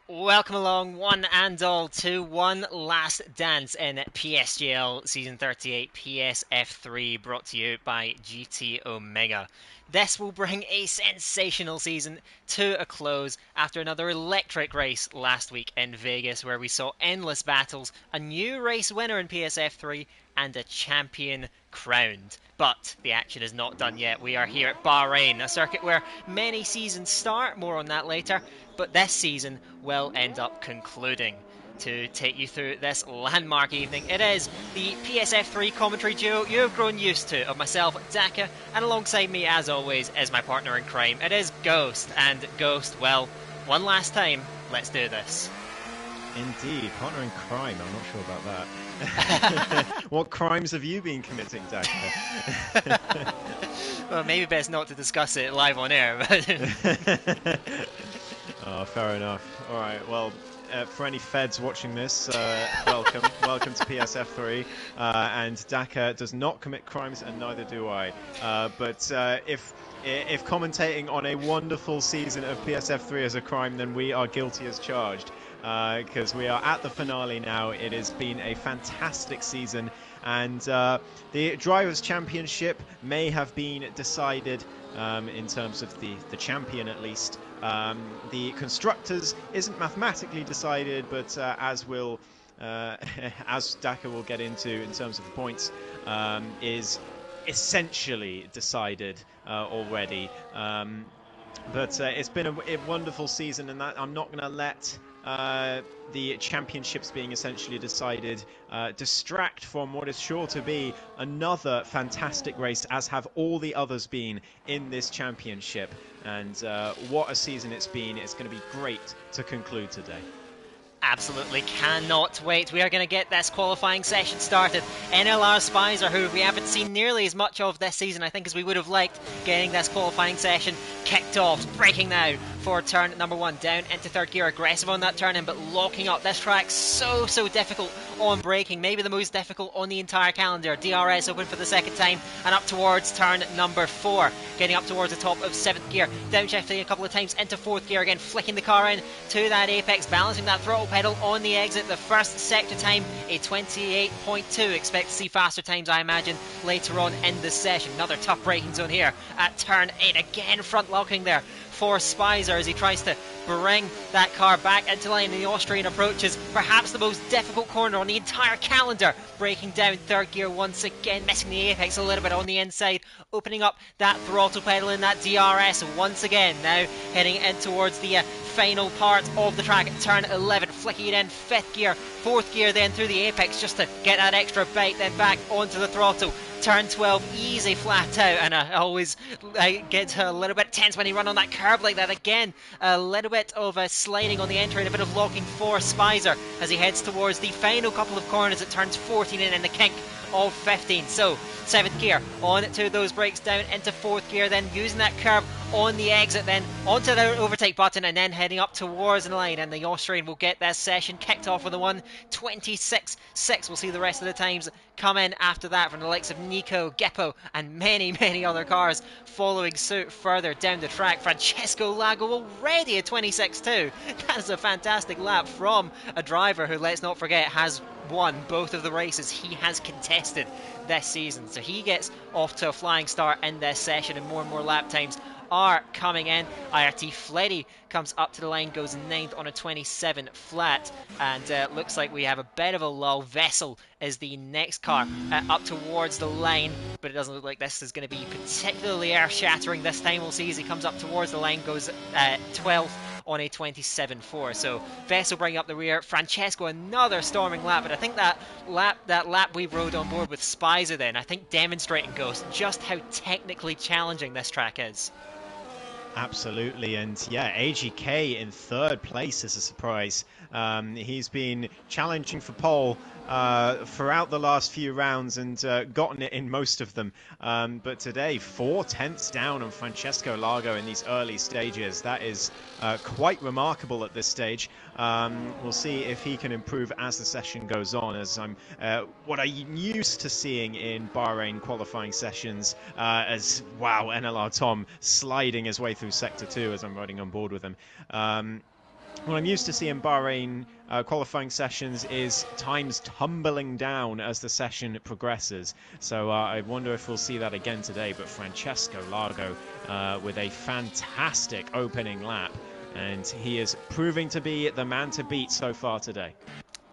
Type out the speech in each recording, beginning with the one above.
Welcome along, one and all, to one last dance in PSGL Season 38 PSF3, brought to you by GT Omega. This will bring a sensational season to a close after another electric race last week in Vegas, where we saw endless battles, a new race winner in PSF3, and a champion crowned. But the action is not done yet. We are here at Bahrain, a circuit where many seasons start, more on that later, but this season will end up concluding. To take you through this landmark evening, it is the PSF3 commentary duo you've grown used to, of myself, Daka, and alongside me, as always, is my partner in crime. It is Ghost, and Ghost, well, one last time, let's do this. Indeed, partner in crime. I'm not sure about that. What crimes have you been committing, Daka? Well, maybe best not to discuss it live on air, but... Oh, fair enough. All right, well, for any feds watching this, welcome. Welcome to PSF3. And Daka does not commit crimes, and neither do I. But if commentating on a wonderful season of PSF3 is a crime, then we are guilty as charged. Because we are at the finale now. It has been a fantastic season, and the Drivers' Championship may have been decided in terms of the champion, at least. The Constructors isn't mathematically decided, but as Daka will get into in terms of the points, is essentially decided already. But it's been a wonderful season, and that I'm not going to let the championships being essentially decided distract from what is sure to be another fantastic race, as have all the others been in this championship. And what a season it's been. It's going to be great to conclude today. Absolutely cannot wait. We are going to get this qualifying session started. NLR Spicer, who we haven't seen nearly as much of this season, I think, as we would have liked, getting this qualifying session kicked off. Braking now for turn number one, down into third gear. Aggressive on that turn in, but locking up. This track so difficult on braking. Maybe the most difficult on the entire calendar. DRS open for the second time and up towards turn number four. Getting up towards the top of seventh gear. Downshifting a couple of times into fourth gear again. Flicking the car in to that apex. Balancing that throttle pedal on the exit. The first sector time, a 28.2. Expect to see faster times, I imagine, later on in the session. Another tough braking zone here at turn 8. Again, front locking there for Spicer as he tries to bring that car back into line. The Austrian approaches perhaps the most difficult corner on the entire calendar, breaking down third gear once again, missing the apex a little bit on the inside, opening up that throttle pedal in that DRS once again. Now heading in towards the final part of the track at turn 11, flicking it in fifth gear, fourth gear then through the apex just to get that extra bite, then back onto the throttle. Turn 12, easy flat out, and I always get a little bit tense when you run on that curve like that. Again, a little bit of sliding on the entry and a bit of locking for Spicer as he heads towards the final couple of corners at turns 14 and in the kink of 15. So, seventh gear, on to those brakes, down into fourth gear, then using that curve on the exit, then onto the overtake button, and then heading up towards the line. And the Austrian will get this session kicked off with a 1:26.6. We'll see the rest of the times come in after that from the likes of Nico, Geppo, and many other cars following suit further down the track. Francesco Lago already a 26.2. That is a fantastic lap from a driver who, let's not forget, has won both of the races he has contested this season. So he gets off to a flying start in this session, and more lap times are coming in. IRT Fleddy comes up to the line, goes 9th on a 27 flat, and looks like we have a bit of a lull. Vessel is the next car up towards the line, but it doesn't look like this is going to be particularly earth-shattering this time. We'll see as he comes up towards the line, goes 12th on a 27.4. So Vessel bringing up the rear. Francesco another storming lap, but I think that lap we rode on board with Spicer then, I think demonstrating, Ghost, just how technically challenging this track is. Absolutely, and yeah, AGK in third place is a surprise. He's been challenging for pole throughout the last few rounds and gotten it in most of them. But today, 4/10 down on Francesco Lago in these early stages. That is quite remarkable at this stage. We'll see if he can improve as the session goes on, as what I'm used to seeing in Bahrain qualifying sessions, as, wow, NLR Tom sliding his way through Sector 2 as I'm riding on board with him. what I'm used to seeing Bahrain qualifying sessions is times tumbling down as the session progresses. So I wonder if we'll see that again today. But Francesco Largo with a fantastic opening lap. And he is proving to be the man to beat so far today.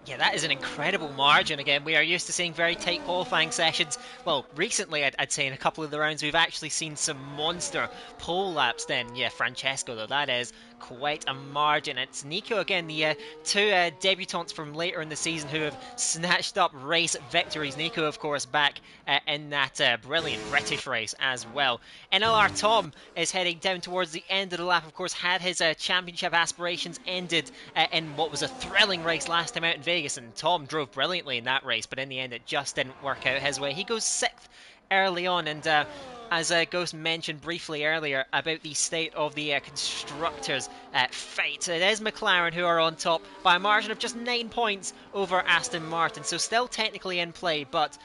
Yeah, that is an incredible margin. Again, we are used to seeing very tight qualifying sessions. Well, recently, I'd say in a couple of the rounds, we've actually seen some monster pole laps then. Yeah, Francesco, though, that is quite a margin. It's Nico again, the two debutants from later in the season who have snatched up race victories. Nico, of course, back in that brilliant British race as well. NLR Tom is heading down towards the end of the lap. Of course, had his championship aspirations ended in what was a thrilling race last time out in Vegas. And Tom drove brilliantly in that race, but in the end it just didn't work out his way. He goes 6th early on, and as Ghost mentioned briefly earlier about the state of the constructors' fight, it is McLaren who are on top by a margin of just 9 points over Aston Martin, so still technically in play, but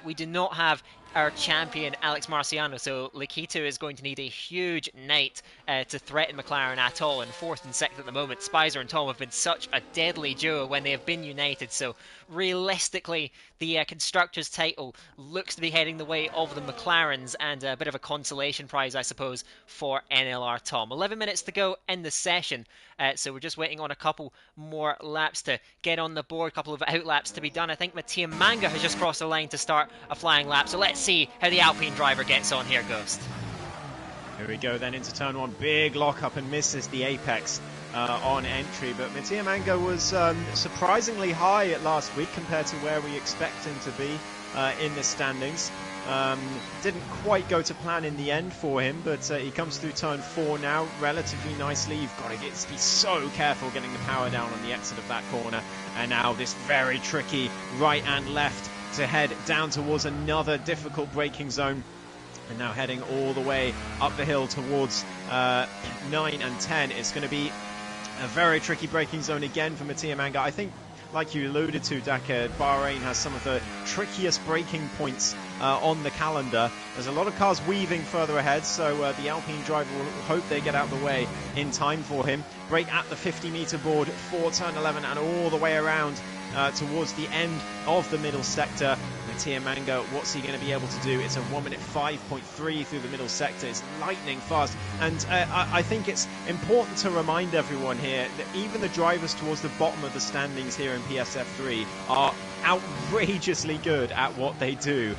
we do not have our champion Alex Marciano, so Lakito is going to need a huge night to threaten McLaren at all. In 4th and 6th at the moment, Spicer and Tom have been such a deadly duo when they have been united, so realistically the Constructors title looks to be heading the way of the McLarens, and a bit of a consolation prize I suppose for NLR Tom. 11 minutes to go in the session, so we're just waiting on a couple more laps to get on the board, a couple of outlaps to be done. I think Mattia Manga has just crossed the line to start a flying lap, so let's see how the Alpine driver gets on here, Ghost. Here we go then into turn 1. Big lockup and misses the apex on entry, but Mattia Manga was surprisingly high at last week compared to where we expect him to be in the standings. Didn't quite go to plan in the end for him, but he comes through turn 4 now relatively nicely. You've got to be so careful getting the power down on the exit of that corner, and now this very tricky right and left to head down towards another difficult braking zone. And now heading all the way up the hill towards 9 and 10. It's going to be a very tricky braking zone again for Mattia Manga. I think, like you alluded to, Daka, Bahrain has some of the trickiest braking points on the calendar. There's a lot of cars weaving further ahead, so the Alpine driver will hope they get out of the way in time for him. Brake at the 50-meter board for turn 11 and all the way around towards the end of the middle sector. Mattia Manga, what's he going to be able to do? It's a 1 minute 5.3 through the middle sector. It's lightning fast, and I think it's important to remind everyone here that even the drivers towards the bottom of the standings here in PSF3 are outrageously good at what they do.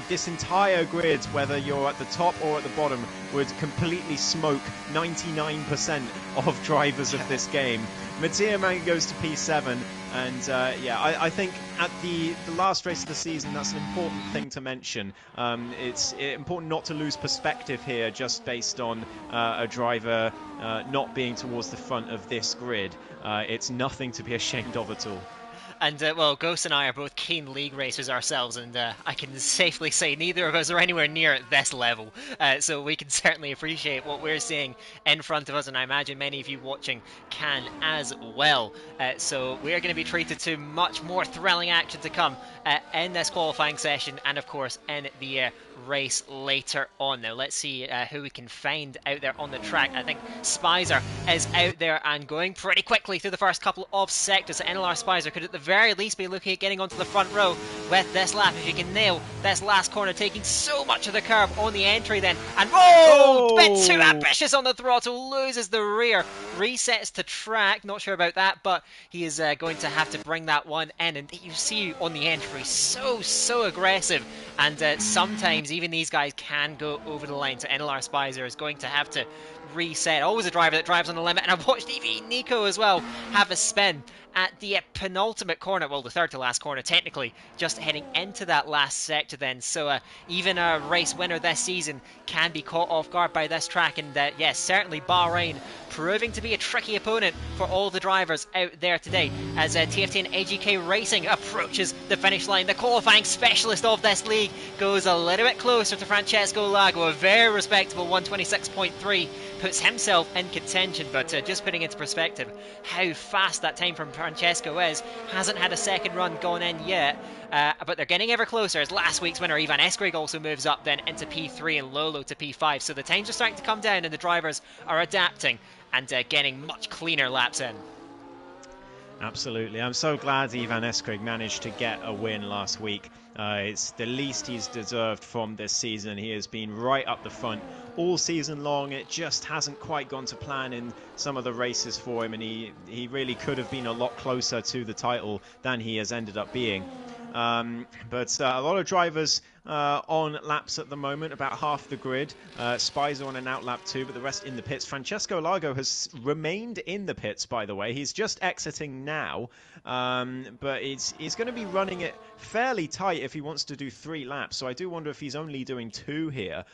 This entire grid, whether you're at the top or at the bottom, would completely smoke 99% of drivers of this game. Mattia Manga goes to P7, and I think at the last race of the season, that's an important thing to mention. It's important not to lose perspective here just based on a driver not being towards the front of this grid. It's nothing to be ashamed of at all. And, well, Ghost and I are both keen league racers ourselves, and I can safely say neither of us are anywhere near this level. So we can certainly appreciate what we're seeing in front of us, and I imagine many of you watching can as well. So we are going to be treated to much more thrilling action to come in this qualifying session, and of course in the race later on. Now let's see who we can find out there on the track. I think Spicer is out there and going pretty quickly through the first couple of sectors. So NLR Spicer could at the very least be looking at getting onto the front row with this lap if you can nail this last corner, taking so much of the curb on the entry then, and whoa, bit too ambitious on the throttle, loses the rear, resets to track. Not sure about that, but he is going to have to bring that one in, and you see on the entry so aggressive, and sometimes even these guys can go over the line. So NLR Spicer is going to have to reset. Always a driver that drives on the limit, and I've watched EV Nico as well have a spin at the penultimate corner, well, the third to last corner technically, just heading into that last sector then. So even a race winner this season can be caught off guard by this track, and yes, certainly Bahrain proving to be a tricky opponent for all the drivers out there today as TFT and AGK Racing approaches the finish line. The qualifying specialist of this league goes a little bit closer to Francesco Lago, a very respectable 126.3, puts himself in contention, but just putting into perspective how fast that time from Francesco is, hasn't had a second run gone in yet, but they're getting ever closer as last week's winner Ivan Eskrig also moves up then into P3 and Lolo to P5, so the times are starting to come down and the drivers are adapting. and getting much cleaner laps in. Absolutely. I'm so glad Ivan Eskrig managed to get a win last week. It's the least he's deserved from this season. He has been right up the front all season long. It just hasn't quite gone to plan in some of the races for him, and he really could have been a lot closer to the title than he has ended up being. But a lot of drivers on laps at the moment, about half the grid. Spicer on an out lap too, but the rest in the pits. Francesco Largo has remained in the pits, by the way. He's just exiting now, but he's going to be running it fairly tight if he wants to do 3 laps. So I do wonder if he's only doing 2 here.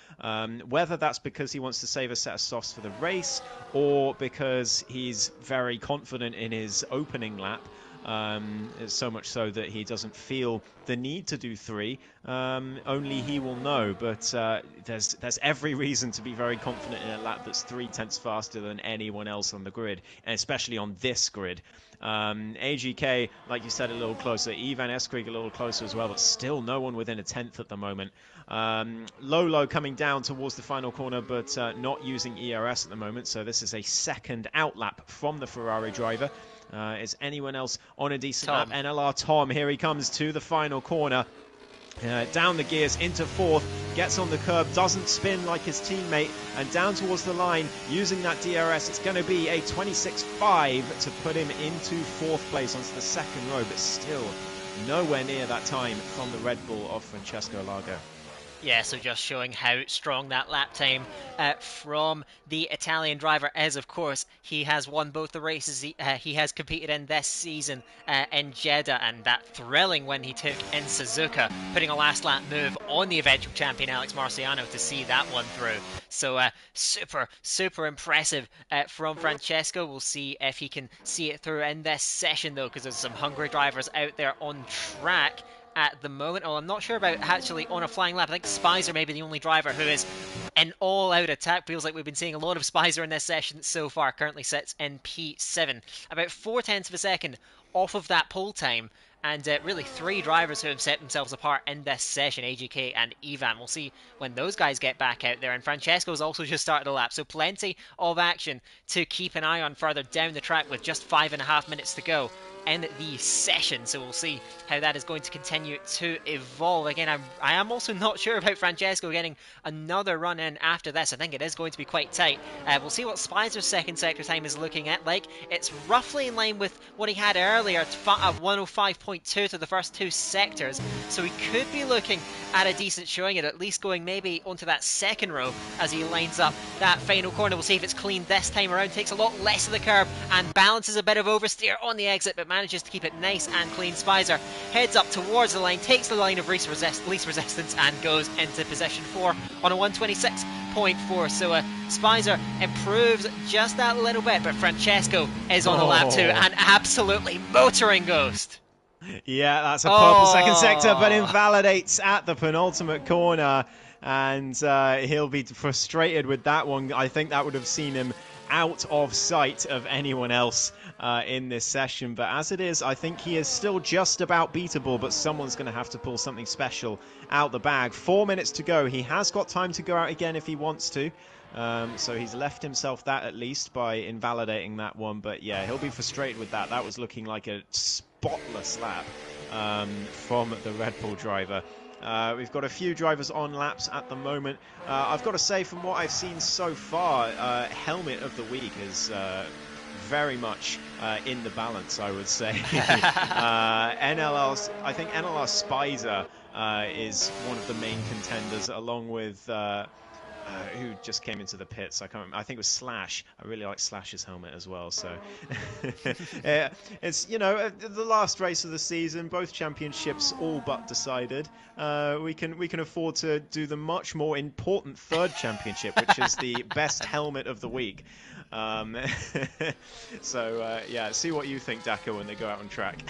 Whether that's because he wants to save a set of softs for the race, or because he's very confident in his opening lap. So much so that he doesn't feel the need to do 3. Only he will know, but there's every reason to be very confident in a lap that's 3/10 faster than anyone else on the grid, and especially on this grid. AGK, like you said, a little closer. Ivan Eskrig a little closer as well, but still no one within a 10th at the moment. Lolo coming down towards the final corner, but not using ERS at the moment, so this is a second out lap from the Ferrari driver. Is anyone else on a decent lap? NLR Tom, here he comes to the final corner. Down the gears into 4th, gets on the curb, doesn't spin like his teammate, and down towards the line using that DRS. It's going to be a 26.5 to put him into 4th place onto the second row, but still nowhere near that time from the Red Bull of Francesco Largo. Yeah, so just showing how strong that lap time from the Italian driver is. Of course, he has won both the races he has competed in this season in Jeddah, and that thrilling win he took in Suzuka, putting a last lap move on the eventual champion Alex Marciano to see that one through. So super impressive from Francesco. We'll see if he can see it through in this session though, because there's some hungry drivers out there on track at the moment. Oh, I'm not sure about actually on a flying lap. I think Spicer may be the only driver who is in all-out attack. Feels like we've been seeing a lot of Spicer in this session so far. Currently sits in P7. About 0.4 of a second off of that pole time. And really 3 drivers who have set themselves apart in this session, AGK and Ivan. We'll see when those guys get back out there. And Francesco's also just started a lap, so plenty of action to keep an eye on further down the track with just 5.5 minutes to go in the session. So we'll see how that is going to continue to evolve. Again, I am also not sure about Francesco getting another run in after this. I think it is going to be quite tight. We'll see what Spicer's second sector time is looking at like. It's roughly in line with what he had earlier at 105.2 to the first 2 sectors. So he could be looking at a decent showing, at least going maybe onto that second row as he lines up that final corner. We'll see if it's clean this time around. Takes a lot less of the curb and balances a bit of oversteer on the exit, but manages to keep it nice and clean. Spicer heads up towards the line, takes the line of least resistance and goes into position 4 on a 126.4. So Spicer improves just that little bit, but Francesco is on the lap 2 and absolutely motoring Ghost. Yeah, that's a purple second sector, but invalidates at the penultimate corner, and he'll be frustrated with that one. I think that would have seen him out of sight of anyone else in this session, but as it is, I think he is still just about beatable, but someone's going to have to pull something special out the bag. 4 minutes to go. He has got time to go out again if he wants to. So he's left himself that at least by invalidating that one, but yeah, he'll be frustrated with that. That was looking like a spotless lap from the Red Bull driver. We've got a few drivers on laps at the moment. I've got to say, from what I've seen so far, helmet of the week is very much in the balance, I would say. I think NLR Spicer is one of the main contenders, along with who just came into the pits. I can't remember. I think it was Slash. I really like Slash's helmet as well. So it's, you know, the last race of the season, both championships all but decided. We can afford to do the much more important third championship, which is the best helmet of the week. So yeah, see what you think, Daka, when they go out on track.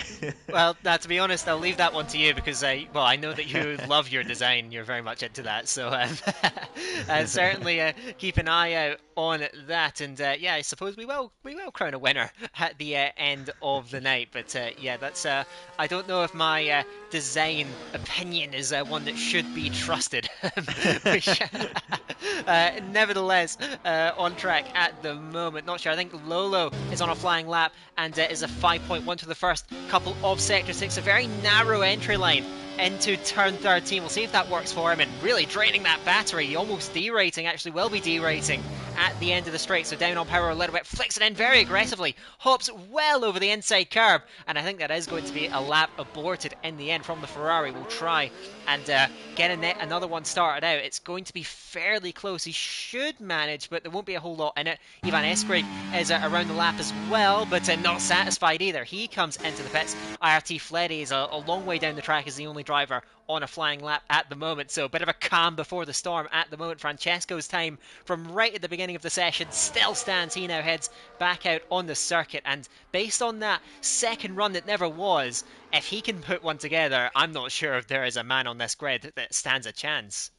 Well, to be honest, I'll leave that one to you because I know that you love your design. You're very much into that, so certainly keep an eye out on that. And yeah, I suppose we will crown a winner at the end of the night. But yeah, that's I don't know if my design opinion is one that should be trusted. Nevertheless, on track at the moment. Not sure. I think Lolo is on a flying lap and is a 5.1 to the first couple of Sector 6. A very narrow entry line into turn 13. We'll see if that works for him, and really draining that battery. Almost derating, actually will be derating at the end of the straight. So down on power a little bit, flicks it in very aggressively, hops well over the inside curb, and I think that is going to be a lap aborted in the end from the Ferrari. We'll try and get another one started out. It's going to be fairly close. He should manage, but there won't be a whole lot in it. Ivan Eskrig is around the lap as well, but not satisfied either. He comes into the pits. IRT Fleddy is a long way down the track as the only driver on a flying lap at the moment, so a bit of a calm before the storm at the moment. Francesco's time from right at the beginning of the session still stands. He now heads back out on the circuit, and based on that second run that never was, if he can put one together, I'm not sure if there is a man on this grid that stands a chance.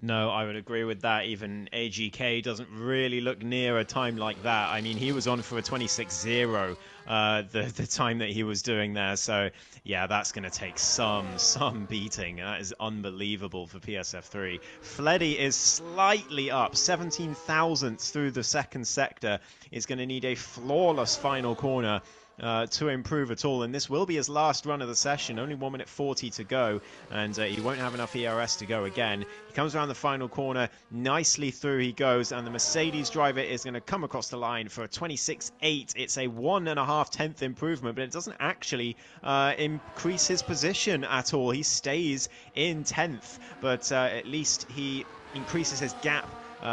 No, I would agree with that. Even AGK doesn't really look near a time like that. I mean, he was on for a 26.0 the time that he was doing there. So, yeah, that's going to take some beating. That is unbelievable for PSF3. Fleddy is slightly up, 17 thousandths through the second sector. Is going to need a flawless final corner to improve at all, and this will be his last run of the session. Only 1 minute 40 to go, and he won't have enough ERS to go again. He comes around the final corner, nicely through he goes, and the Mercedes driver is going to come across the line for a 26.8. It's a 1.5 tenth improvement, but it doesn't actually increase his position at all. He stays in 10th, but at least he increases his gap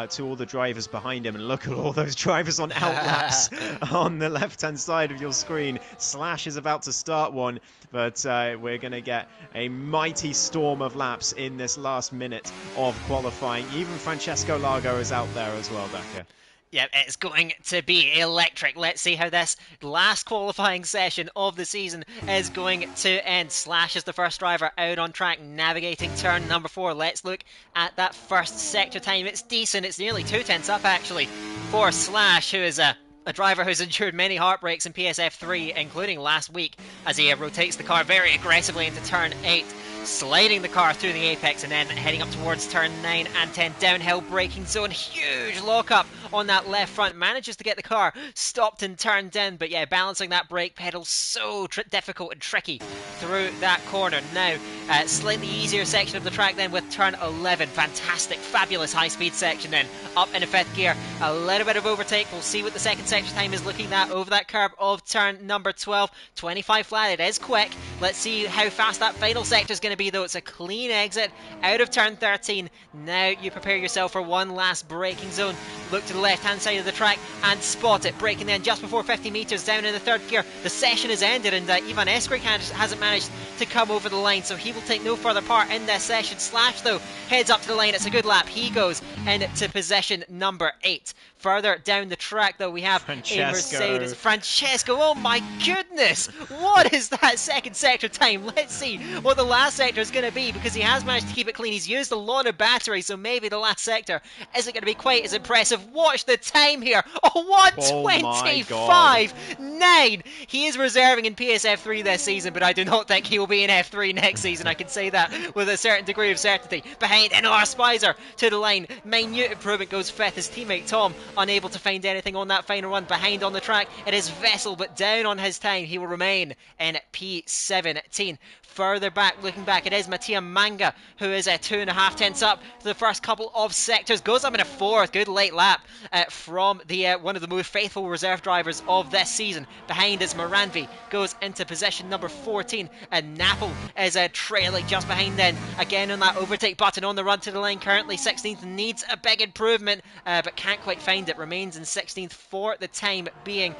to all the drivers behind him. And look at all those drivers on outlaps on the left-hand side of your screen. Slash is about to start one, but we're going to get a mighty storm of laps in this last minute of qualifying. Even Francesco Largo is out there as well, Daka. Yeah, it's going to be electric. Let's see how this last qualifying session of the season is going to end. Slash is the first driver out on track, navigating turn number 4. Let's look at that first sector time. It's decent. It's nearly 2 tenths up, actually, for Slash, who is a driver who's endured many heartbreaks in PSF3, including last week, as he rotates the car very aggressively into turn 8. Sliding the car through the apex and then heading up towards turn 9 and 10. Downhill braking zone, huge lockup on that left front. Manages to get the car stopped and turned in, but yeah, balancing that brake pedal so difficult and tricky through that corner. Now, slightly easier section of the track then with turn 11. Fantastic, fabulous high-speed section then. Up in a 5th gear, a little bit of overtake. We'll see what the second section time is looking at over that curb of turn number 12. 25 flat, it is quick. Let's see how fast that final sector is going to be, though. It's a clean exit out of turn 13. Now you prepare yourself for one last braking zone. Look to the left-hand side of the track and spot it. Braking then just before 50 metres down in the 3rd gear. The session is ended, and Ivan Eskrig hasn't managed to come over the line, so he will take no further part in this session. Slash, though, heads up to the line. It's a good lap. He goes into position number 8. Further down the track, though, we have a Mercedes. Francesco, oh my goodness! What is that second sector time? Let's see what the last sector is going to be, because he has managed to keep it clean. He's used a lot of battery, so maybe the last sector isn't going to be quite as impressive. Watch the time here. Oh, 1:25.9. He is reserving in PSF3 this season, but I do not think he will be in F3 next season. I can say that with a certain degree of certainty. Behind NLR Spicer to the line. Minute improvement goes 5th. His teammate Tom unable to find anything on that final run. Behind on the track, it is Vessel, but down on his time. He will remain in P17. Further back, looking back, it is Mattia Manga, who is 2.5 tenths up to the first couple of sectors. Goes up in a 4th. Good late lap from the one of the most faithful reserve drivers of this season. Behind is Moranvi. Goes into position number 14. And Napple is trailing just behind then. Again on that overtake button on the run to the line. Currently 16th. Needs a big improvement, but can't quite find it. Remains in 16th for the time being.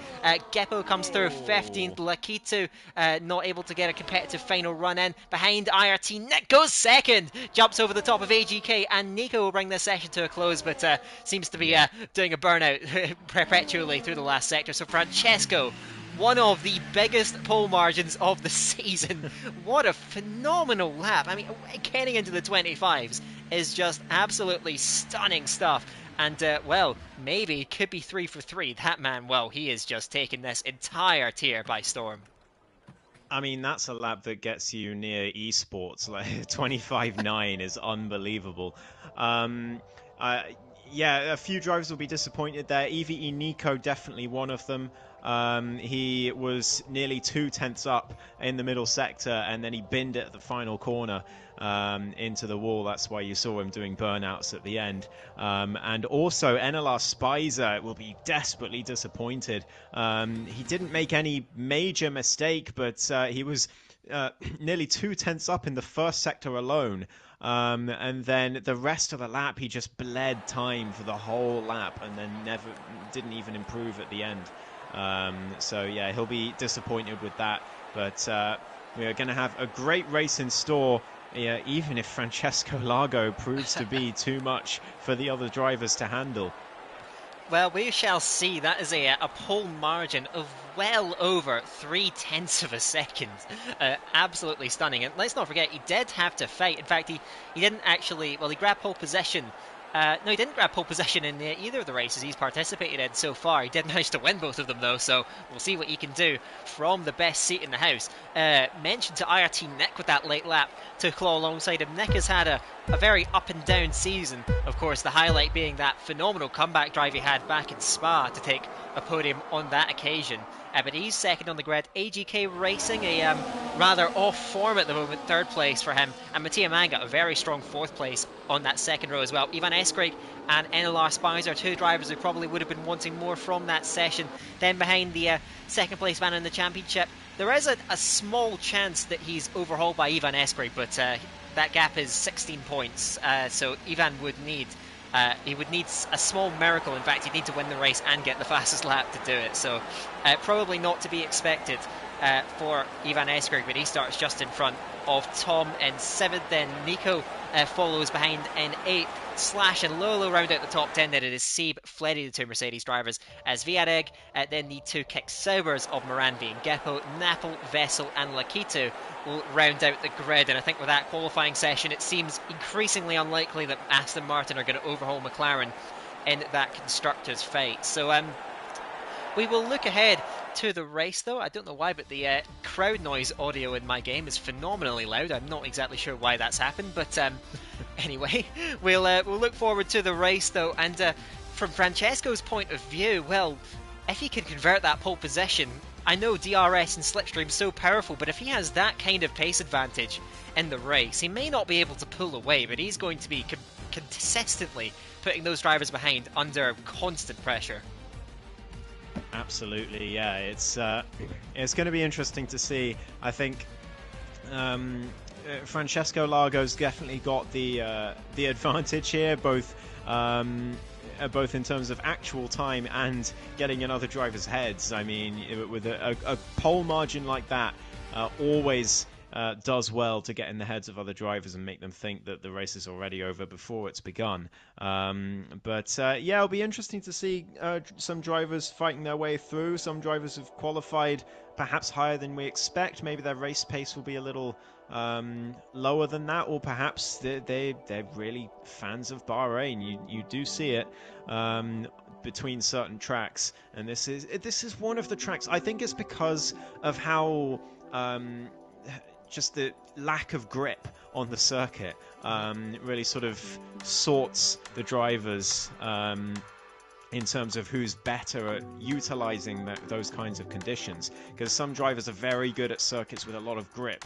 Geppo comes through 15th. Lakitu not able to get a competitive final run in. Behind IRT, Nick goes 2nd. Jumps over the top of AGK, and Nico will bring this session to a close, but seems to be doing a burnout perpetually through the last sector. So Francesco, one of the biggest pole margins of the season. What a phenomenal lap. I mean, getting into the 25s is just absolutely stunning stuff. And, well, maybe could be 3 for 3. That man, well, he is just taking this entire tier by storm. I mean, that's a lap that gets you near esports. Like 25.9 is unbelievable. Yeah, a few drivers will be disappointed there. EVE Nico, definitely one of them. He was nearly 2/10 up in the middle sector, and then he binned it at the final corner into the wall. That's why you saw him doing burnouts at the end. And also, NLR Spicer will be desperately disappointed. He didn't make any major mistake, but he was nearly 2/10 up in the first sector alone. And then the rest of the lap, he just bled time for the whole lap, and then didn't even improve at the end. So yeah, he'll be disappointed with that. But we are going to have a great race in store. Yeah, even if Francesco Largo proves to be too much for the other drivers to handle. Well, we shall see. That is a pole margin of well over 0.3 of a second. Absolutely stunning. And let's not forget, he did have to fight. In fact, he didn't actually... Well, he grabbed pole position. No, he didn't grab pole position in either of the races he's participated in so far. He did manage to win both of them, though, so we'll see what he can do from the best seat in the house. Mentioned to IRT Nick with that late lap to claw alongside him. Nick has had a very up and down season. Of course, the highlight being that phenomenal comeback drive he had back in Spa to take a podium on that occasion. But he's second on the grid. AGK Racing, a rather off form at the moment, third place for him. And Mattia Manga, a very strong fourth place on that second row as well. Ivan Eskrig and NLR Spicer, two drivers who probably would have been wanting more from that session. Then behind the second place man in the championship, there is a small chance that he's overhauled by Ivan Eskrig, but that gap is 16 points. So Ivan would need... he would need a small miracle. In fact, he'd need to win the race and get the fastest lap to do it. So probably not to be expected for Ivan Eskrig, but he starts just in front of Tom in 7th. Then Nico follows behind in 8th. Slash and Lolo round out the top 10. Then it is Sieb, Fleddy, the two Mercedes drivers, as Viareg. Then the two Kick Saubers of Moranby and Geppo, Napple, Vessel and Lakito will round out the grid. And I think with that qualifying session, it seems increasingly unlikely that Aston Martin are going to overhaul McLaren in that constructors fight. So we will look ahead to the race, though. I don't know why, but the crowd noise audio in my game is phenomenally loud. I'm not exactly sure why that's happened, but anyway, we'll look forward to the race, though. And from Francesco's point of view, well, if he can convert that pole position, I know DRS and Slipstream is so powerful, but if he has that kind of pace advantage in the race, he may not be able to pull away, but he's going to be consistently putting those drivers behind under constant pressure. Absolutely, yeah. It's going to be interesting to see. I think Francesco Largo's definitely got the advantage here, both in terms of actual time and getting in other drivers' heads. I mean, with a pole margin like that, always does well to get in the heads of other drivers and make them think that the race is already over before it's begun. But yeah, it'll be interesting to see some drivers fighting their way through. Some drivers have qualified perhaps higher than we expect. Maybe their race pace will be a little lower than that, or perhaps they're really fans of Bahrain. You do see it between certain tracks, and this is one of the tracks. I think it's because of how just the lack of grip on the circuit really sort of sorts the drivers in terms of who's better at utilizing those kinds of conditions. Because some drivers are very good at circuits with a lot of grip,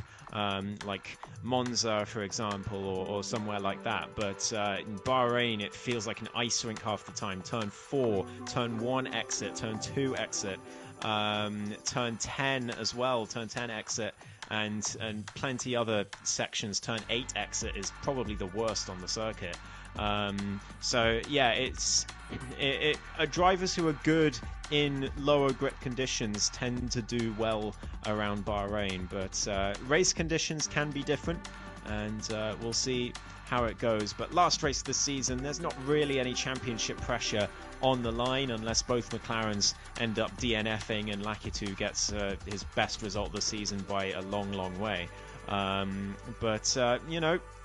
like Monza, for example, or somewhere like that. But in Bahrain, it feels like an ice rink half the time. Turn 4, turn 1 exit, turn 2 exit, turn 10 as well, turn 10 exit. And plenty other sections. Turn 8 exit is probably the worst on the circuit. So yeah, drivers who are good in lower grip conditions tend to do well around Bahrain, but race conditions can be different, and we'll see how it goes. But last race of the season, there's not really any championship pressure on the line unless both McLarens end up DNFing and Latitud gets his best result of the season by a long, long way. But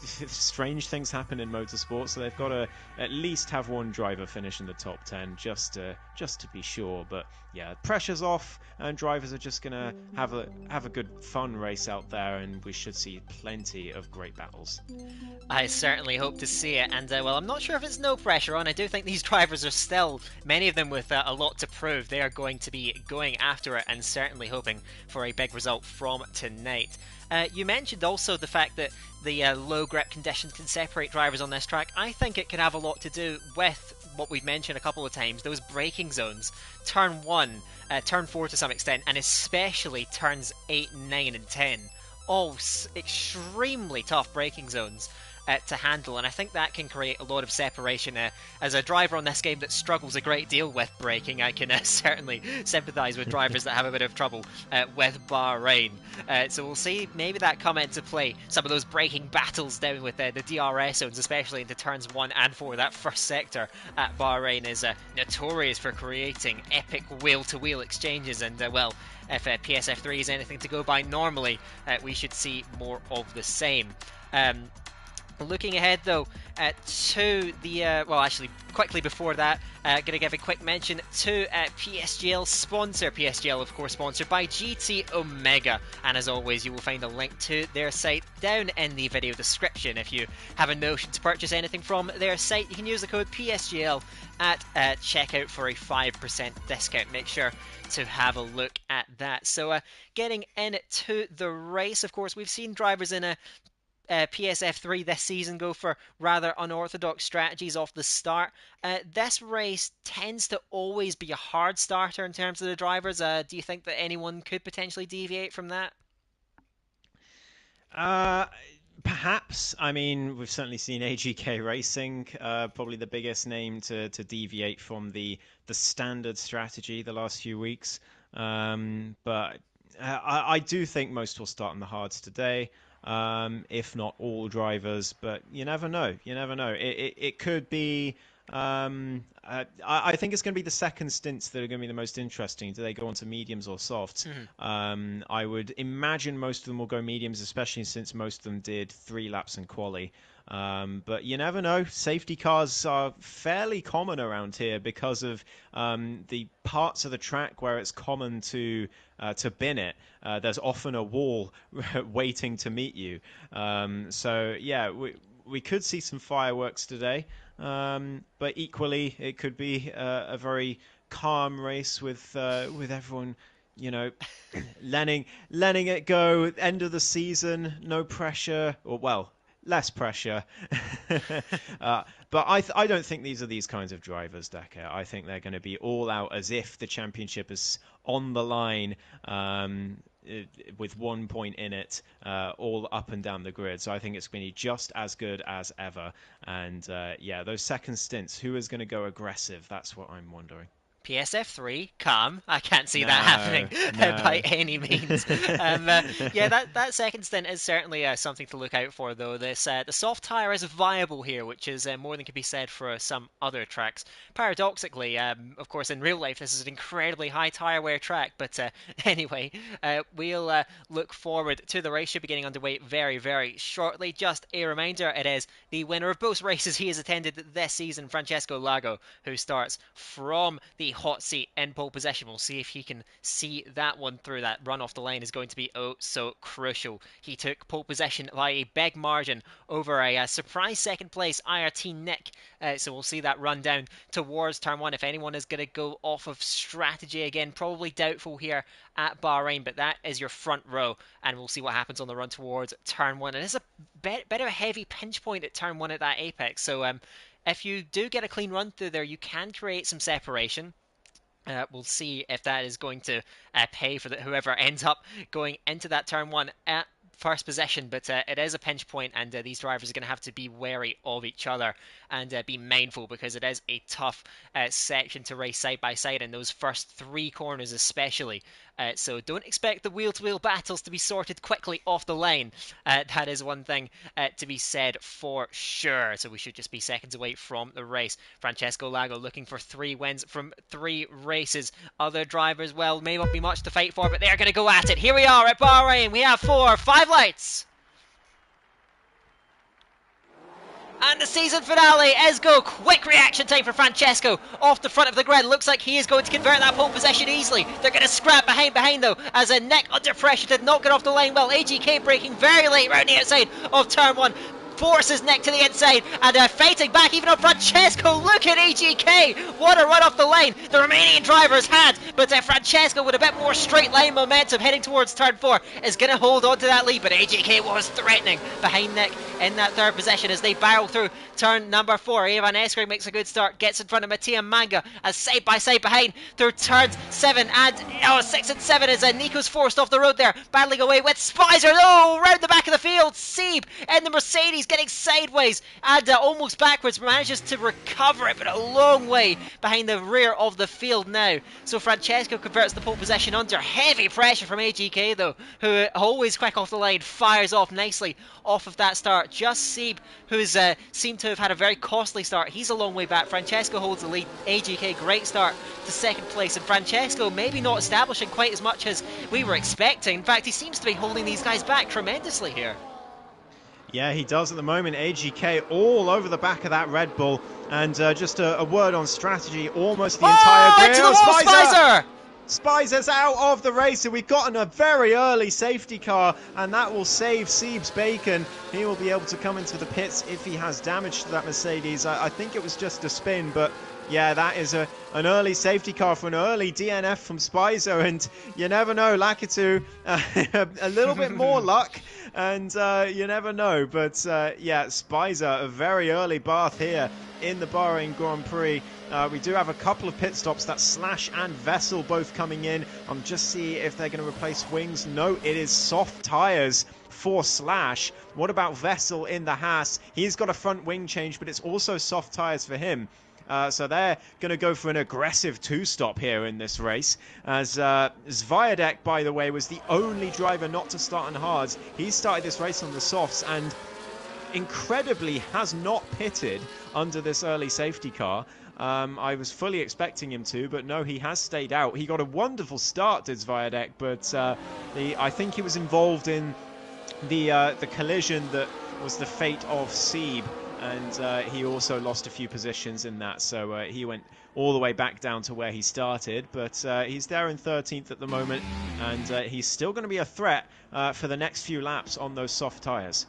strange things happen in motorsport, so they've got to at least have one driver finish in the top 10 just to be sure. But yeah, pressure's off, and drivers are just gonna have a good fun race out there, and we should see plenty of great battles. I certainly hope to see it, and well, I'm not sure if it's no pressure on. I do think these drivers are still, many of them with a lot to prove. They are going to be going after it and certainly hoping for a big result from tonight. You mentioned also the fact that the low grip conditions can separate drivers on this track. I think it could have a lot to do with what we've mentioned a couple of times, those braking zones. Turn 1, turn 4 to some extent, and especially turns 8, 9 and 10. All extremely tough braking zones to handle, and I think that can create a lot of separation. As a driver on this game that struggles a great deal with braking, I can certainly sympathise with drivers that have a bit of trouble with Bahrain. So we'll see maybe that come into play. Some of those braking battles down with the DRS zones, especially into turns 1 and 4. That first sector at Bahrain is notorious for creating epic wheel-to-wheel exchanges, and well, if PSF3 is anything to go by normally, we should see more of the same. Looking ahead though to the well, actually quickly before that, going to give a quick mention to PSGL sponsor. PSGL of course sponsored by GT Omega, and as always you will find a link to their site down in the video description. If you have a notion to purchase anything from their site, you can use the code PSGL at checkout for a 5% discount. Make sure to have a look at that. So getting into the race, of course we've seen drivers in a PSF3 this season go for rather unorthodox strategies off the start. This race tends to always be a hard starter in terms of the drivers. Do you think that anyone could potentially deviate from that? Perhaps. I mean, we've certainly seen AGK Racing, probably the biggest name to deviate from the standard strategy the last few weeks. But I do think most will start on the hards today. If not all drivers, but you never know. You never know. It could be. I think it's going to be the second stints that are going to be the most interesting. Do they go on to mediums or softs? I would imagine most of them will go mediums, especially since most of them did 3 laps in quali. But you never know. Safety cars are fairly common around here because of the parts of the track where it's common to bin it. There's often a wall waiting to meet you. So yeah, we could see some fireworks today, but equally it could be a very calm race with everyone, letting it go. End of the season, no pressure, or well, less pressure. But I don't think these are these kinds of drivers, Decker. I think they're going to be all out as if the championship is on the line, with 1 point in it, all up and down the grid. So I think it's going to be just as good as ever. And yeah, those second stints, who is going to go aggressive? That's what I'm wondering. PSF3, calm. I can't see that happening No. by any means. Yeah, that second stint is certainly something to look out for, though. The soft tyre is viable here, which is more than can be said for some other tracks. Paradoxically, of course, in real life, this is an incredibly high tyre wear track. But anyway, we'll look forward to the race. Should be getting underway very, very shortly. Just a reminder, it is the winner of both races he has attended this season, Francesco Lago, who starts from the hot seat in pole position. We'll see if he can see that one through. That run off the line is going to be oh so crucial. He took pole position by a big margin over a surprise second place IRT Nick. So we'll see that run down towards turn 1. If anyone is going to go off of strategy again, probably doubtful here at Bahrain, but that is your front row, and we'll see what happens on the run towards turn 1. And it's a bit of a heavy pinch point at turn 1 at that apex, so if you do get a clean run through there, you can create some separation. We'll see if that is going to pay for whoever ends up going into that turn 1. first position, but it is a pinch point, and these drivers are going to have to be wary of each other and be mindful, because it is a tough section to race side by side in those first 3 corners especially. So don't expect the wheel-to-wheel battles to be sorted quickly off the line. That is one thing to be said for sure. So we should just be seconds away from the race. Francesco Lago looking for 3 wins from 3 races. Other drivers, well, may not be much to fight for, but they're going to go at it. Here we are at Bahrain. We have 5 lights. And the season finale is go. Quick reaction time for Francesco off the front of the grid. Looks like he is going to convert that pole position easily. They're going to scrap behind though, as a Nick under pressure did not get off the line well. AGK braking very late round the outside of turn 1. Forces Nick to the inside, and they're fighting back even on Francesco. Look at AGK, what a run off the line the Romanian drivers had, but Francesco with a bit more straight line momentum heading towards turn 4 is going to hold on to that lead, but AGK was threatening behind Nick in that 3rd position as they barrel through turn number 4. Ivan Eskrig makes a good start, gets in front of Mattia Manga as side by side behind through turns 7 and 6 and 7 as Nico's forced off the road there, battling away with Spicer. Round the back of the field, Sieb in the Mercedes getting sideways and almost backwards, manages to recover it, but a long way behind the rear of the field now. So Francesco converts the pole position under heavy pressure from AGK though, who always quick off the line, fires off nicely off of that start. Just Sieb, who's seemed to have had a very costly start, he's a long way back. Francesco holds the lead. AGK, great start to 2nd place, and Francesco maybe not establishing quite as much as we were expecting. In fact, he seems to be holding these guys back tremendously here. Yeah, he does at the moment. AGK all over the back of that Red Bull. And just a word on strategy, almost the entire grid. Into the wall, Spicer! Spicer's out of the race, and we've gotten a very early safety car, and that will save Siebes Bacon. He will be able to come into the pits if he has damage to that Mercedes. I think it was just a spin, but yeah, that is an early safety car for an early DNF from Spicer, and you never know, Lakitu, a little bit more luck, and you never know. But yeah, Spicer, a very early bath here in the Bahrain Grand Prix. We do have a couple of pit stops. That's Slash and Vessel both coming in. I'm just see if they're going to replace wings. No, it is soft tyres for Slash. What about Vessel in the Haas? He's got a front wing change, but it's also soft tyres for him. So they're going to go for an aggressive 2-stop here in this race. As Zviadek, by the way, was the only driver not to start on hards. He started this race on the softs and incredibly has not pitted under this early safety car. I was fully expecting him to, but no, he has stayed out. He got a wonderful start, did Zviadek, but I think he was involved in the collision that was the fate of Sieb, and he also lost a few positions in that, so he went all the way back down to where he started, but he's there in 13th at the moment, and he's still going to be a threat for the next few laps on those soft tyres.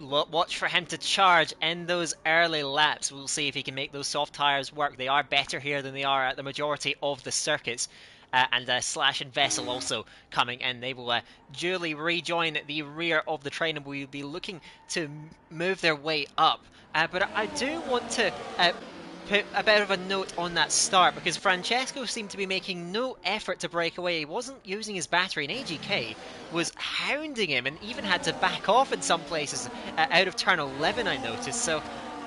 Watch for him to charge in those early laps. We'll see if he can make those soft tyres work. They are better here than they are at the majority of the circuits. And Slash and Vessel also coming in. They will duly rejoin the rear of the train, and we'll be looking to move their way up. But I do want to put a bit of a note on that start, because Francesco seemed to be making no effort to break away. He wasn't using his battery, and AGK was hounding him and even had to back off in some places out of turn 11, I noticed. So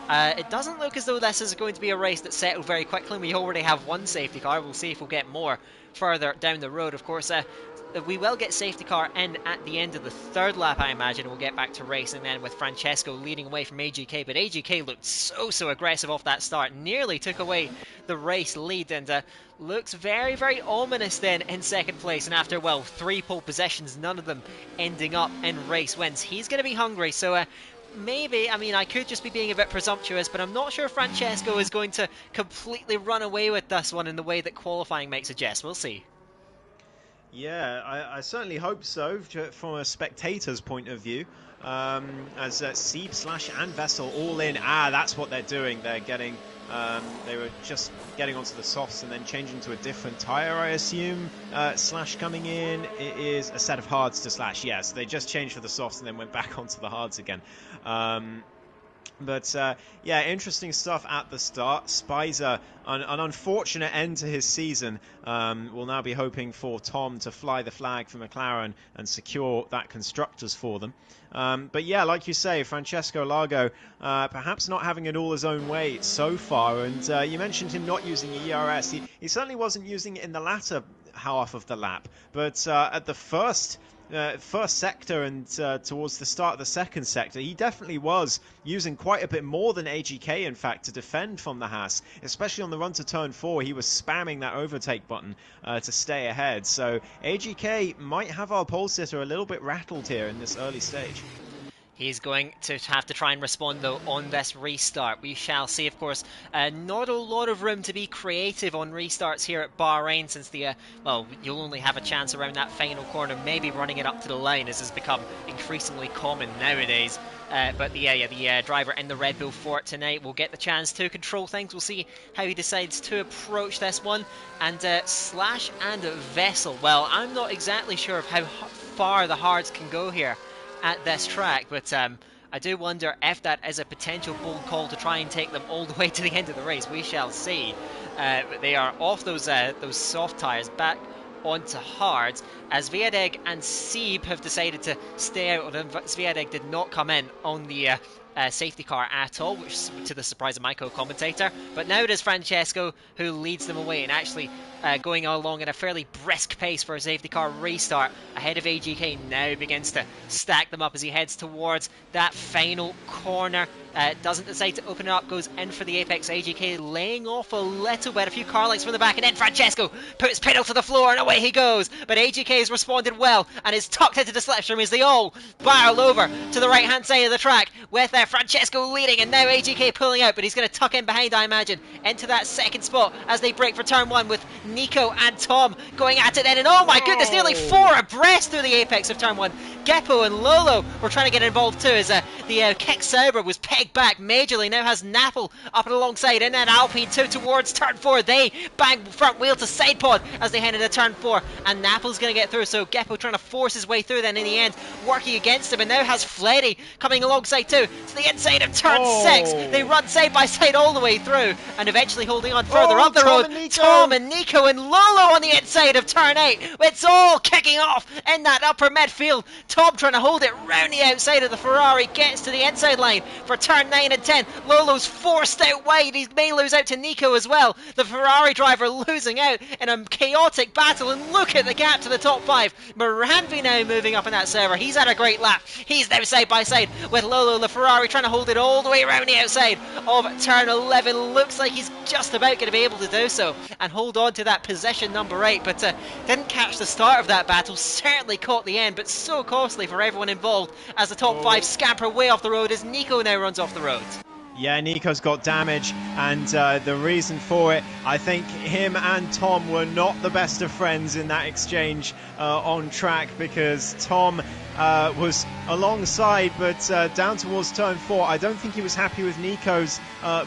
it doesn't look as though this is going to be a race that's settled very quickly. We already have one safety car. We'll see if we'll get more further down the road. Of course, we will get safety car in at the end of the 3rd lap, I imagine. We'll get back to racing then with Francesco leading away from AGK, but AGK looked so aggressive off that start, nearly took away the race lead, and looks very, very ominous then in 2nd place, and after, well, 3 pole positions, none of them ending up in race wins. He's going to be hungry, so maybe, I mean, I could just be being a bit presumptuous, but I'm not sure Francesco is going to completely run away with this one in the way that qualifying might suggest. We'll see. Yeah, I certainly hope so, from a spectator's point of view. As Sieb, Slash and Vessel all in. That's what they're doing. They're getting, they were just getting onto the softs and then changing to a different tyre, I assume. Slash coming in, it is a set of hards to Slash. Yes, they just changed for the softs and then went back onto the hards again. But yeah, interesting stuff at the start. Spicer, an unfortunate end to his season, will now be hoping for Tom to fly the flag for McLaren and secure that constructors for them. But yeah, like you say, Francesco Largo perhaps not having it all his own way so far. And you mentioned him not using ERS. He certainly wasn't using it in the latter half of the lap. But at the first sector and towards the start of the second sector, he definitely was using quite a bit more than AGK, in fact, to defend from the Haas. Especially on the run to turn 4, he was spamming that overtake button to stay ahead. So AGK might have our pole sitter a little bit rattled here in this early stage. He's going to have to try and respond, though, on this restart. We shall see, of course. Not a lot of room to be creative on restarts here at Bahrain, since well, you'll only have a chance around that final corner, maybe running it up to the line, as has become increasingly common nowadays. But the driver in the Red Bull Fort tonight will get the chance to control things. We'll see how he decides to approach this one. And Slash and Vessel, well, I'm not exactly sure of how far the hards can go here at this track, but I do wonder if that is a potential bold call to try and take them all the way to the end of the race. We shall see. But they are off those soft tyres, back onto hards, as Viadeg and Sieb have decided to stay out. Viadeg did not come in on the safety car at all, which to the surprise of my co-commentator. But now it is Francesco who leads them away, and actually going along at a fairly brisk pace for a safety car restart ahead of AGK. Now begins to stack them up as he heads towards that final corner. Doesn't decide to open it up, goes in for the apex. AGK laying off a little bit, a few car lights from the back, and then Francesco puts pedal to the floor and away he goes. But AGK has responded well and is tucked into the slipstream as they all barrel over to the right hand side of the track with Francesco leading, and now AGK pulling out, but he's going to tuck in behind, I imagine, into that second spot as they break for turn 1 with Nico and Tom going at it then, and oh my goodness, nearly 4 abreast through the apex of turn 1. Geppo and Lolo were trying to get involved too, as the Kick Sauber was pegged back majorly. Now has Napple up and alongside, and then Alpine 2 towards turn 4. They bang front wheel to side pod as they head into turn 4, and Napple's going to get through, so Geppo trying to force his way through then in the end, working against him, and now has Fleddy coming alongside too to the inside of turn 6. They run side by side all the way through, and eventually holding on further up the road. Tom and Nico and Lolo on the inside of turn 8. It's all kicking off in that upper midfield. Tom trying to hold it round the outside of the Ferrari, gets to the inside line for turn 9 and 10. Lolo's forced out wide. He may lose out to Nico as well. The Ferrari driver losing out in a chaotic battle, and look at the gap to the top 5. Moranvi now moving up in that server. He's had a great lap. He's now side by side with Lolo. The Ferrari trying to hold it all the way around the outside of turn 11. Looks like he's just about going to be able to do so and hold on to that position number 8, but didn't catch the start of that battle. Certainly caught the end, but so costly for everyone involved as the top 5 scamper way off the road as Nico now runs off the road. Yeah, Nico's got damage, and the reason for it, I think him and Tom were not the best of friends in that exchange on track, because Tom was alongside, but down towards turn 4. I don't think he was happy with Nico's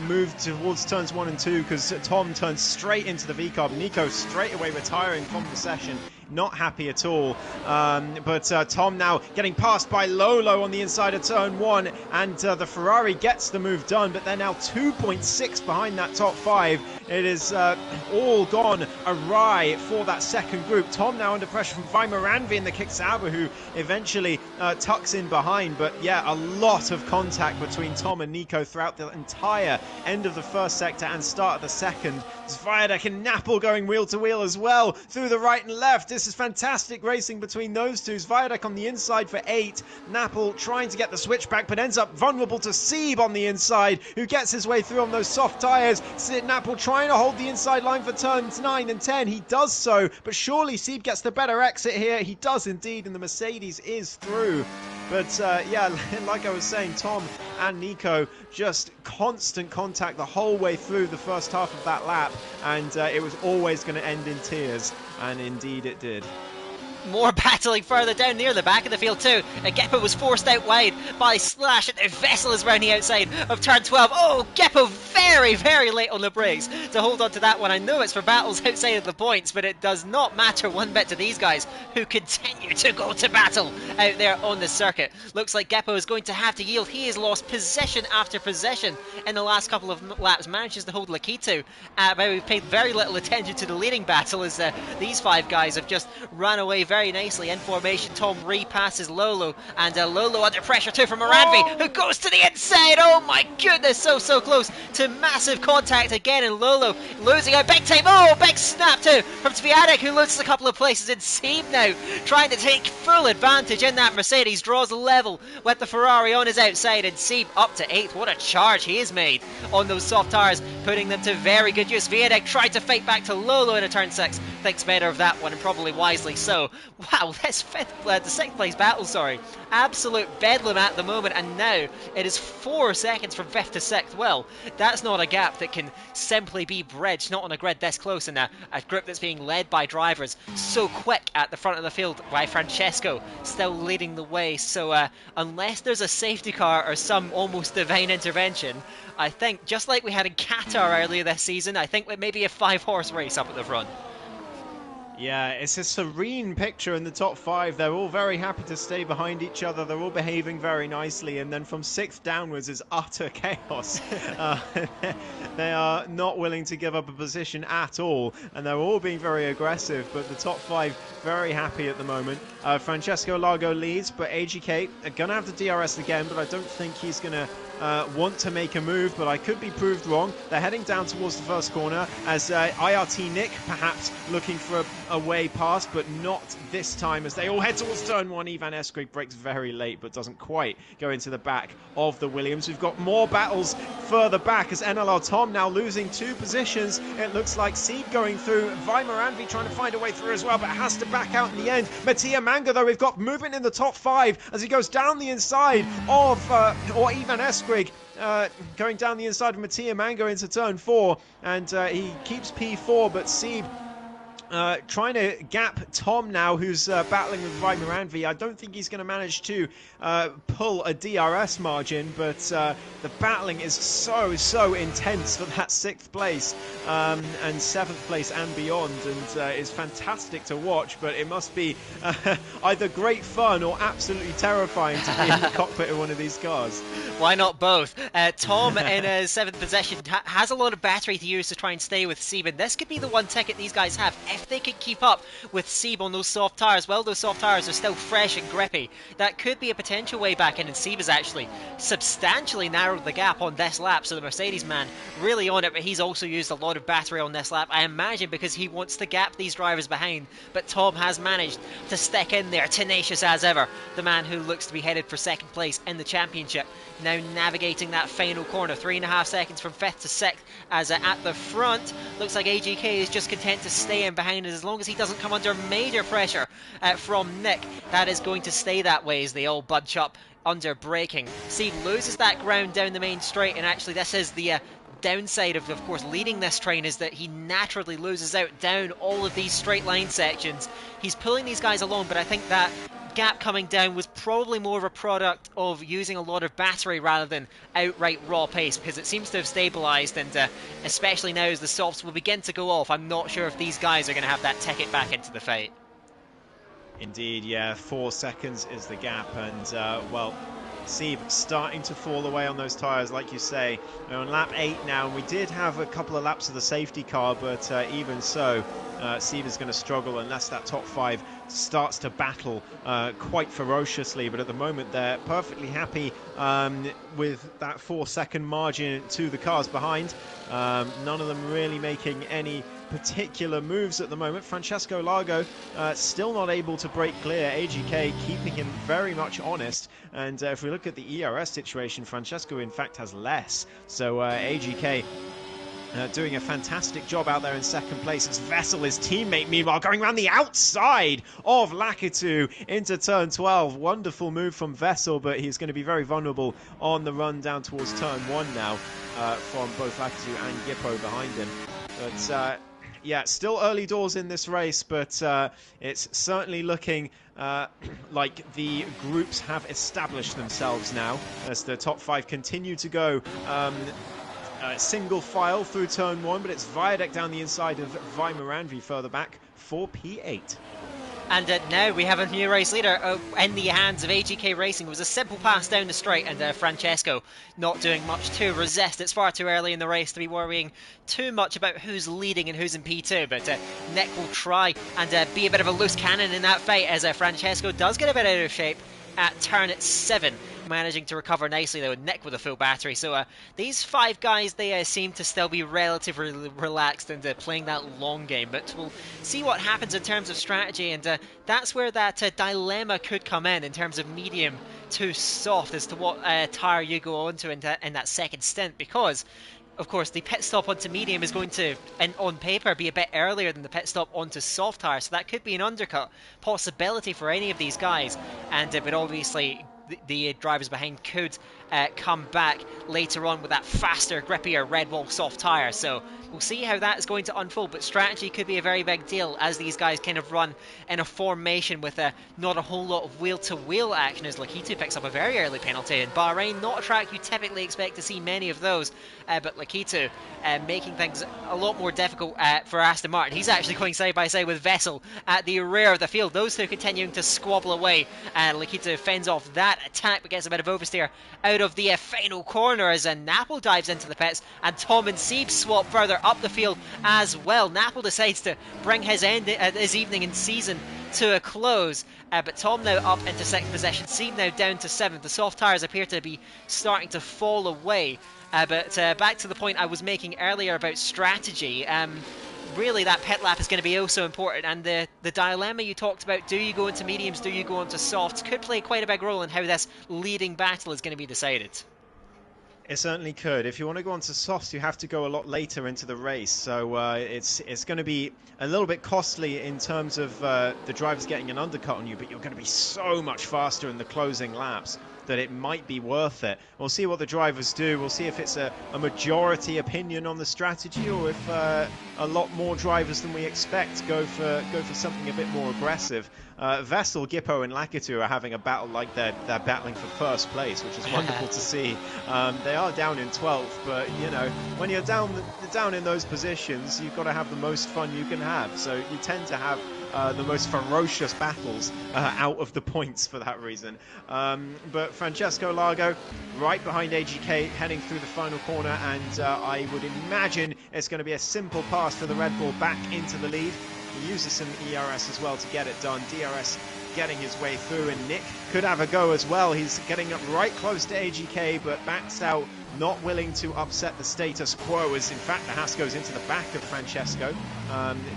move towards turns 1 and 2, because Tom turned straight into the V-carb. Nico straight away retiring from the session. Not happy at all. But Tom now getting passed by Lolo on the inside of turn 1, and the Ferrari gets the move done, but they're now 2.6 behind that top 5. It is all gone awry for that second group. Tom now under pressure from Vimoranvi in the Kick Sauber, who eventually tucks in behind. But yeah, a lot of contact between Tom and Nico throughout the entire end of the first sector and start of the second. Zviadek and Napple going wheel to wheel as well through the right and left. This is fantastic racing between those two. Zviadek on the inside for 8. Napple trying to get the switchback, but ends up vulnerable to Sieb on the inside, who gets his way through on those soft tyres. Napple trying to hold the inside line for turns 9 and 10. He does so, but surely Sieb gets the better exit here. He does indeed, and the Mercedes is through. But yeah, like I was saying, Tom and Nico, just constant contact the whole way through the first half of that lap, and it was always going to end in tears, and indeed it did. more battling further down near the back of the field too. Geppo was forced out wide by Slash, and the Vessel is round the outside of turn 12. Oh, Geppo very, very late on the brakes to hold on to that one. I know it's for battles outside of the points, but it does not matter one bit to these guys who continue to go to battle out there on the circuit. Looks like Geppo is going to have to yield. He has lost position after position in the last couple of laps, manages to hold Lakitu, but we've paid very little attention to the leading battle as these five guys have just run away very nicely in formation. Tom repasses Lolo, and Lolo under pressure too from Moranvi, who goes to the inside. Oh my goodness, so close to massive contact again, and Lolo losing out big time. Oh, big snap too from Sviatek, who loses a couple of places, and Sieb now trying to take full advantage in that Mercedes, draws level with the Ferrari on his outside, and Sieb up to 8th. What a charge he has made on those soft tyres, putting them to very good use. Sviatek tried to fight back to Lolo in a turn 6, thinks better of that one, and probably wisely so. Wow, this the 6th place battle, absolute bedlam at the moment, and now it is 4 seconds from 5th to 6th. Well, that's not a gap that can simply be bridged, not on a grid this close, in a group that's being led by drivers so quick at the front of the field by Francesco, still leading the way. So unless there's a safety car or some almost divine intervention, I think, just like we had in Qatar earlier this season, I think it may be a 5-horse race up at the front. Yeah, it's a serene picture in the top 5. They're all very happy to stay behind each other. They're all behaving very nicely. And then from 6th downwards is utter chaos. They are not willing to give up a position at all. And they're all being very aggressive. But the top 5 very happy at the moment. Francesco Largo leads, but AGK are going to have the DRS again. But I don't think he's going to want to make a move, but I could be proved wrong. They're heading down towards the first corner as IRT Nick perhaps looking for a way past, but not this time as they all head towards turn 1. Ivan Eskrig breaks very late but doesn't quite go into the back of the Williams. We've got more battles further back as NLR Tom now losing 2 positions. It looks like Sieb going through. Weimar Anvi trying to find a way through as well, but has to back out in the end. Mattia Manga, though, we've got movement in the top 5 as he goes down the inside of Ivan Eskrig. Going down the inside of Mattia Mango into turn 4, and he keeps P4, but Sieb trying to gap Tom now, who's battling with Weimar Anvi. I don't think he's going to manage to pull a DRS margin, but the battling is so intense for that 6th place and 7th place and beyond, and is fantastic to watch, but it must be either great fun or absolutely terrifying to be in the cockpit of one of these cars. Why not both? Tom in 7th position has a lot of battery to use to try and stay with Sieb, and this could be the one ticket these guys have. If they could keep up with Sieb on those soft tyres, well, those soft tyres are still fresh and grippy. That could be a potential way back in, and Sieb has actually substantially narrowed the gap on this lap, so the Mercedes man really on it, but he's also used a lot of battery on this lap, I imagine because he wants to gap these drivers behind, but Tom has managed to stick in there, tenacious as ever, the man who looks to be headed for 2nd place in the championship. Now navigating that final corner, 3.5 seconds from 5th to 6th, as at the front, looks like AGK is just content to stay in behind as long as he doesn't come under major pressure from Nick. That is going to stay that way as they all bunch up under braking. Sieb loses that ground down the main straight, and actually this is the downside of course, leading this train, is that he naturally loses out down all of these straight line sections. He's pulling these guys along, but I think that gap coming down was probably more of a product of using a lot of battery rather than outright raw pace, because it seems to have stabilised, and especially now as the softs will begin to go off, I'm not sure if these guys are going to have that ticket back into the fight. Indeed, yeah, 4 seconds is the gap, and well, Sieb starting to fall away on those tyres, like you say. We're on lap 8 now, and we did have a couple of laps of the safety car, but even so, Sieb is going to struggle unless that top 5 starts to battle quite ferociously. But at the moment, they're perfectly happy with that 4-second margin to the cars behind. None of them really making any particular moves at the moment. Francesco Largo still not able to break clear. AGK keeping him very much honest, and if we look at the ERS situation, Francesco in fact has less, so AGK doing a fantastic job out there in 2nd place as Vessel, his teammate, meanwhile going around the outside of Lakitu into turn 12. Wonderful move from Vessel, but he's going to be very vulnerable on the run down towards turn 1 now from both Lakitu and Gippo behind him. But yeah, still early doors in this race, but it's certainly looking like the groups have established themselves now as the top 5 continue to go single file through turn 1, but it's Viadec down the inside of Weimaranvi further back for P8. And now we have a new race leader in the hands of AGK Racing. It was a simple pass down the straight, and Francesco not doing much to resist. It's far too early in the race to be worrying too much about who's leading and who's in P2, but Nick will try and be a bit of a loose cannon in that fight as Francesco does get a bit out of shape at turn 7. Managing to recover nicely though, Nick with a full battery. So these 5 guys, they seem to still be relatively relaxed and playing that long game, but we'll see what happens in terms of strategy, and that's where that dilemma could come in terms of medium to soft as to what tyre you go onto in that second stint, because of course, the pit stop onto medium is going to, on paper, be a bit earlier than the pit stop onto soft tyre, so that could be an undercut possibility for any of these guys. But obviously, the drivers behind could come back later on with that faster, grippier Red Bull soft tyre. So we'll see how that is going to unfold, but strategy could be a very big deal as these guys kind of run in a formation with not a whole lot of wheel-to-wheel action, as Lakitu picks up a very early penalty. In Bahrain, not a track you typically expect to see many of those, but Lakitu making things a lot more difficult for Aston Martin. He's actually going side by side with Vessel at the rear of the field. Those two continuing to squabble away. Lakitu fends off that attack, but gets a bit of oversteer out of the final corner as Napple dives into the pits, and Tom and Sieb swap further up the field as well. Napple decides to bring his evening in season to a close, but Tom now up into 6th position, Sieb now down to 7th. The soft tyres appear to be starting to fall away, but back to the point I was making earlier about strategy. Really, that pit lap is going to be so important, and the dilemma you talked about, do you go into mediums, do you go into softs, could play quite a big role in how this leading battle is going to be decided. It certainly could. If you want to go on to softs, you have to go a lot later into the race, so it's going to be a little bit costly in terms of the drivers getting an undercut on you, but you're going to be so much faster in the closing laps that it might be worth it. We'll see what the drivers do. We'll see if it's a majority opinion on the strategy, or if a lot more drivers than we expect go for something a bit more aggressive. Vessel, Gippo and Lakitu are having a battle like they're battling for first place, which is wonderful to see. They are down in 12th, but you know, when you're down in those positions, you've got to have the most fun you can have. So you tend to have the most ferocious battles out of the points for that reason. But Francesco Largo right behind AGK heading through the final corner, and I would imagine it's going to be a simple pass for the Red Bull back into the lead. He uses some ERS as well to get it done. DRS getting his way through, and Nick could have a go as well. He's getting up right close to AGK, but backs out, not willing to upset the status quo, as in fact the Haas goes into the back of Francesco,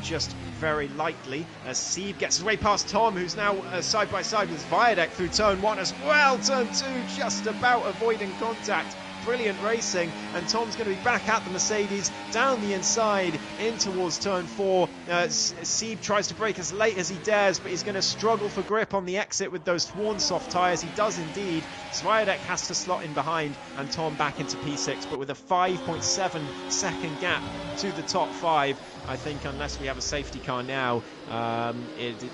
just very lightly, as Sieb gets his way past Tom, who's now side by side with Viadec through turn 1 as well. Turn 2 just about avoiding contact. Brilliant racing, and Tom's going to be back at the Mercedes down the inside in towards turn 4. Sieb tries to brake as late as he dares, but he's going to struggle for grip on the exit with those Thorn soft tyres. He does indeed. Sviadek has to slot in behind, and Tom back into P6, but with a 5.7 second gap to the top 5. I think unless we have a safety car now,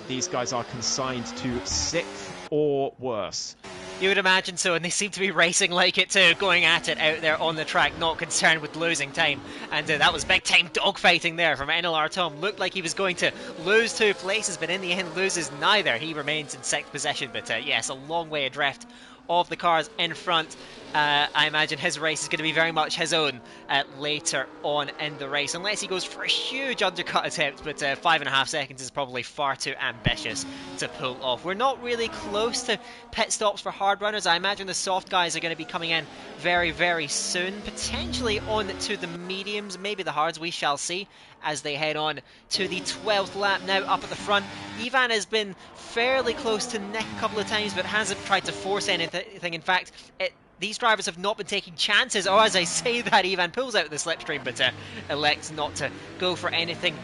these guys are consigned to 6th or worse. You would imagine so, and they seem to be racing like it too, going at it out there on the track, not concerned with losing time. And that was big time dogfighting there from NLR Tom. Looked like he was going to lose 2 places, but in the end loses neither. He remains in 6th position, but yes, a long way adrift of the cars in front. I imagine his race is going to be very much his own later on in the race, unless he goes for a huge undercut attempt, but 5.5 seconds is probably far too ambitious to pull off. We're not really close to pit stops for hard runners. I imagine the soft guys are going to be coming in very, very soon, potentially on to the mediums, maybe the hards, we shall see, as they head on to the 12th lap now up at the front. Ivan has been fairly close to Nick a couple of times, but hasn't tried to force anything. In fact, these drivers have not been taking chances. Oh, as I say that, Ivan pulls out the slipstream, but elects not to go for anything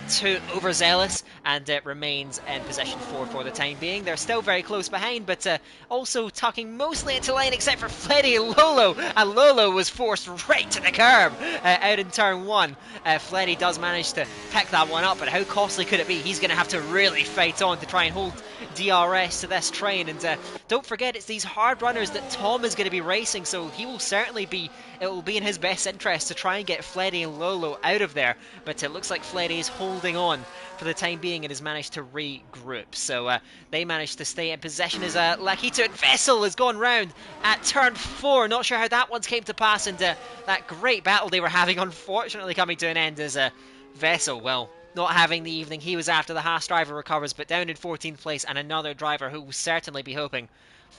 too overzealous, and remains in position 4 for the time being. They're still very close behind, but also tucking mostly into line, except for Fleddy and Lolo. And Lolo was forced right to the curb out in turn 1. Fleddy does manage to pick that one up, but how costly could it be? He's going to have to really fight on to try and hold DRS to this train. And don't forget, it's these hard runners that Tom is going to be racing, so he will certainly be, it will be in his best interest to try and get Fleddy and Lolo out of there. But it looks like Fleddy is holding on for the time being and has managed to regroup. So they managed to stay in possession as Lakito and Vessel has gone round at turn 4. Not sure how that one's came to pass, and that great battle they were having unfortunately coming to an end as Vessel, well, not having the evening he was after. The Haas driver recovers, but down in 14th place, and another driver who will certainly be hoping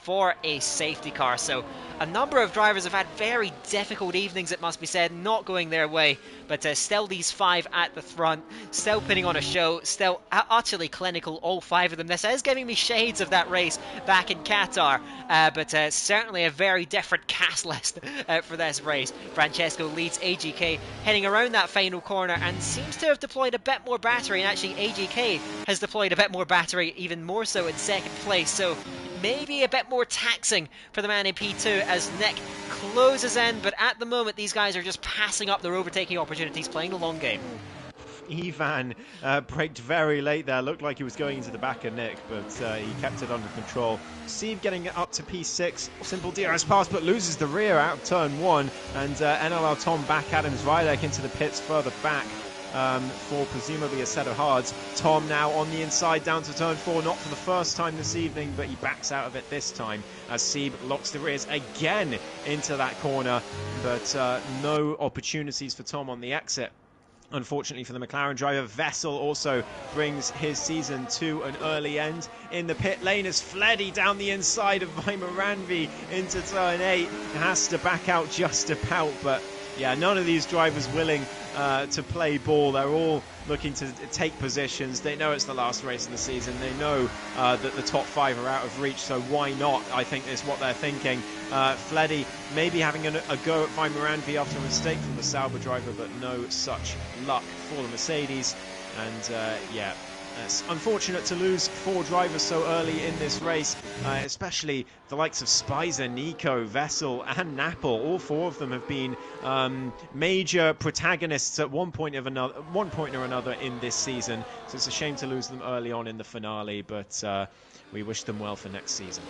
for a safety car. So a number of drivers have had very difficult evenings, it must be said, not going their way, but still these 5 at the front, still putting on a show, still utterly clinical, all 5 of them. This is giving me shades of that race back in Qatar, but certainly a very different cast list for this race. Francesco leads AGK, heading around that final corner, and seems to have deployed a bit more battery, and actually AGK has deployed a bit more battery, even more so in 2nd place, so maybe a bit more taxing for the man in P2 as Nick closes in, but at the moment these guys are just passing up their overtaking opportunities, playing the long game. Ivan braked very late there, looked like he was going into the back of Nick, but he kept it under control. Steve getting it up to P6, simple DRS pass, but loses the rear out of turn 1, and NLL Tom back Adams Videk into the pits further back. For presumably a set of hards. Tom now on the inside down to turn 4, not for the first time this evening, but he backs out of it this time as Sieb locks the rears again into that corner, but no opportunities for Tom on the exit. Unfortunately for the McLaren driver. Vessel also brings his season to an early end in the pit lane as Fleddy down the inside of Vaimaranvi into turn 8 has to back out just about, but yeah, none of these drivers willing to play ball. They're all looking to take positions. They know it's the last race of the season. They know that the top 5 are out of reach, so why not, I think is what they're thinking. Fleddy maybe having a go at Vaimaranvi after a mistake from the Sauber driver, but no such luck for the Mercedes. And yeah, it's unfortunate to lose 4 drivers so early in this race, especially the likes of Spicer, Nico, Vessel and Nappel. All 4 of them have been major protagonists at one point or another in this season, so it's a shame to lose them early on in the finale, but we wish them well for next season.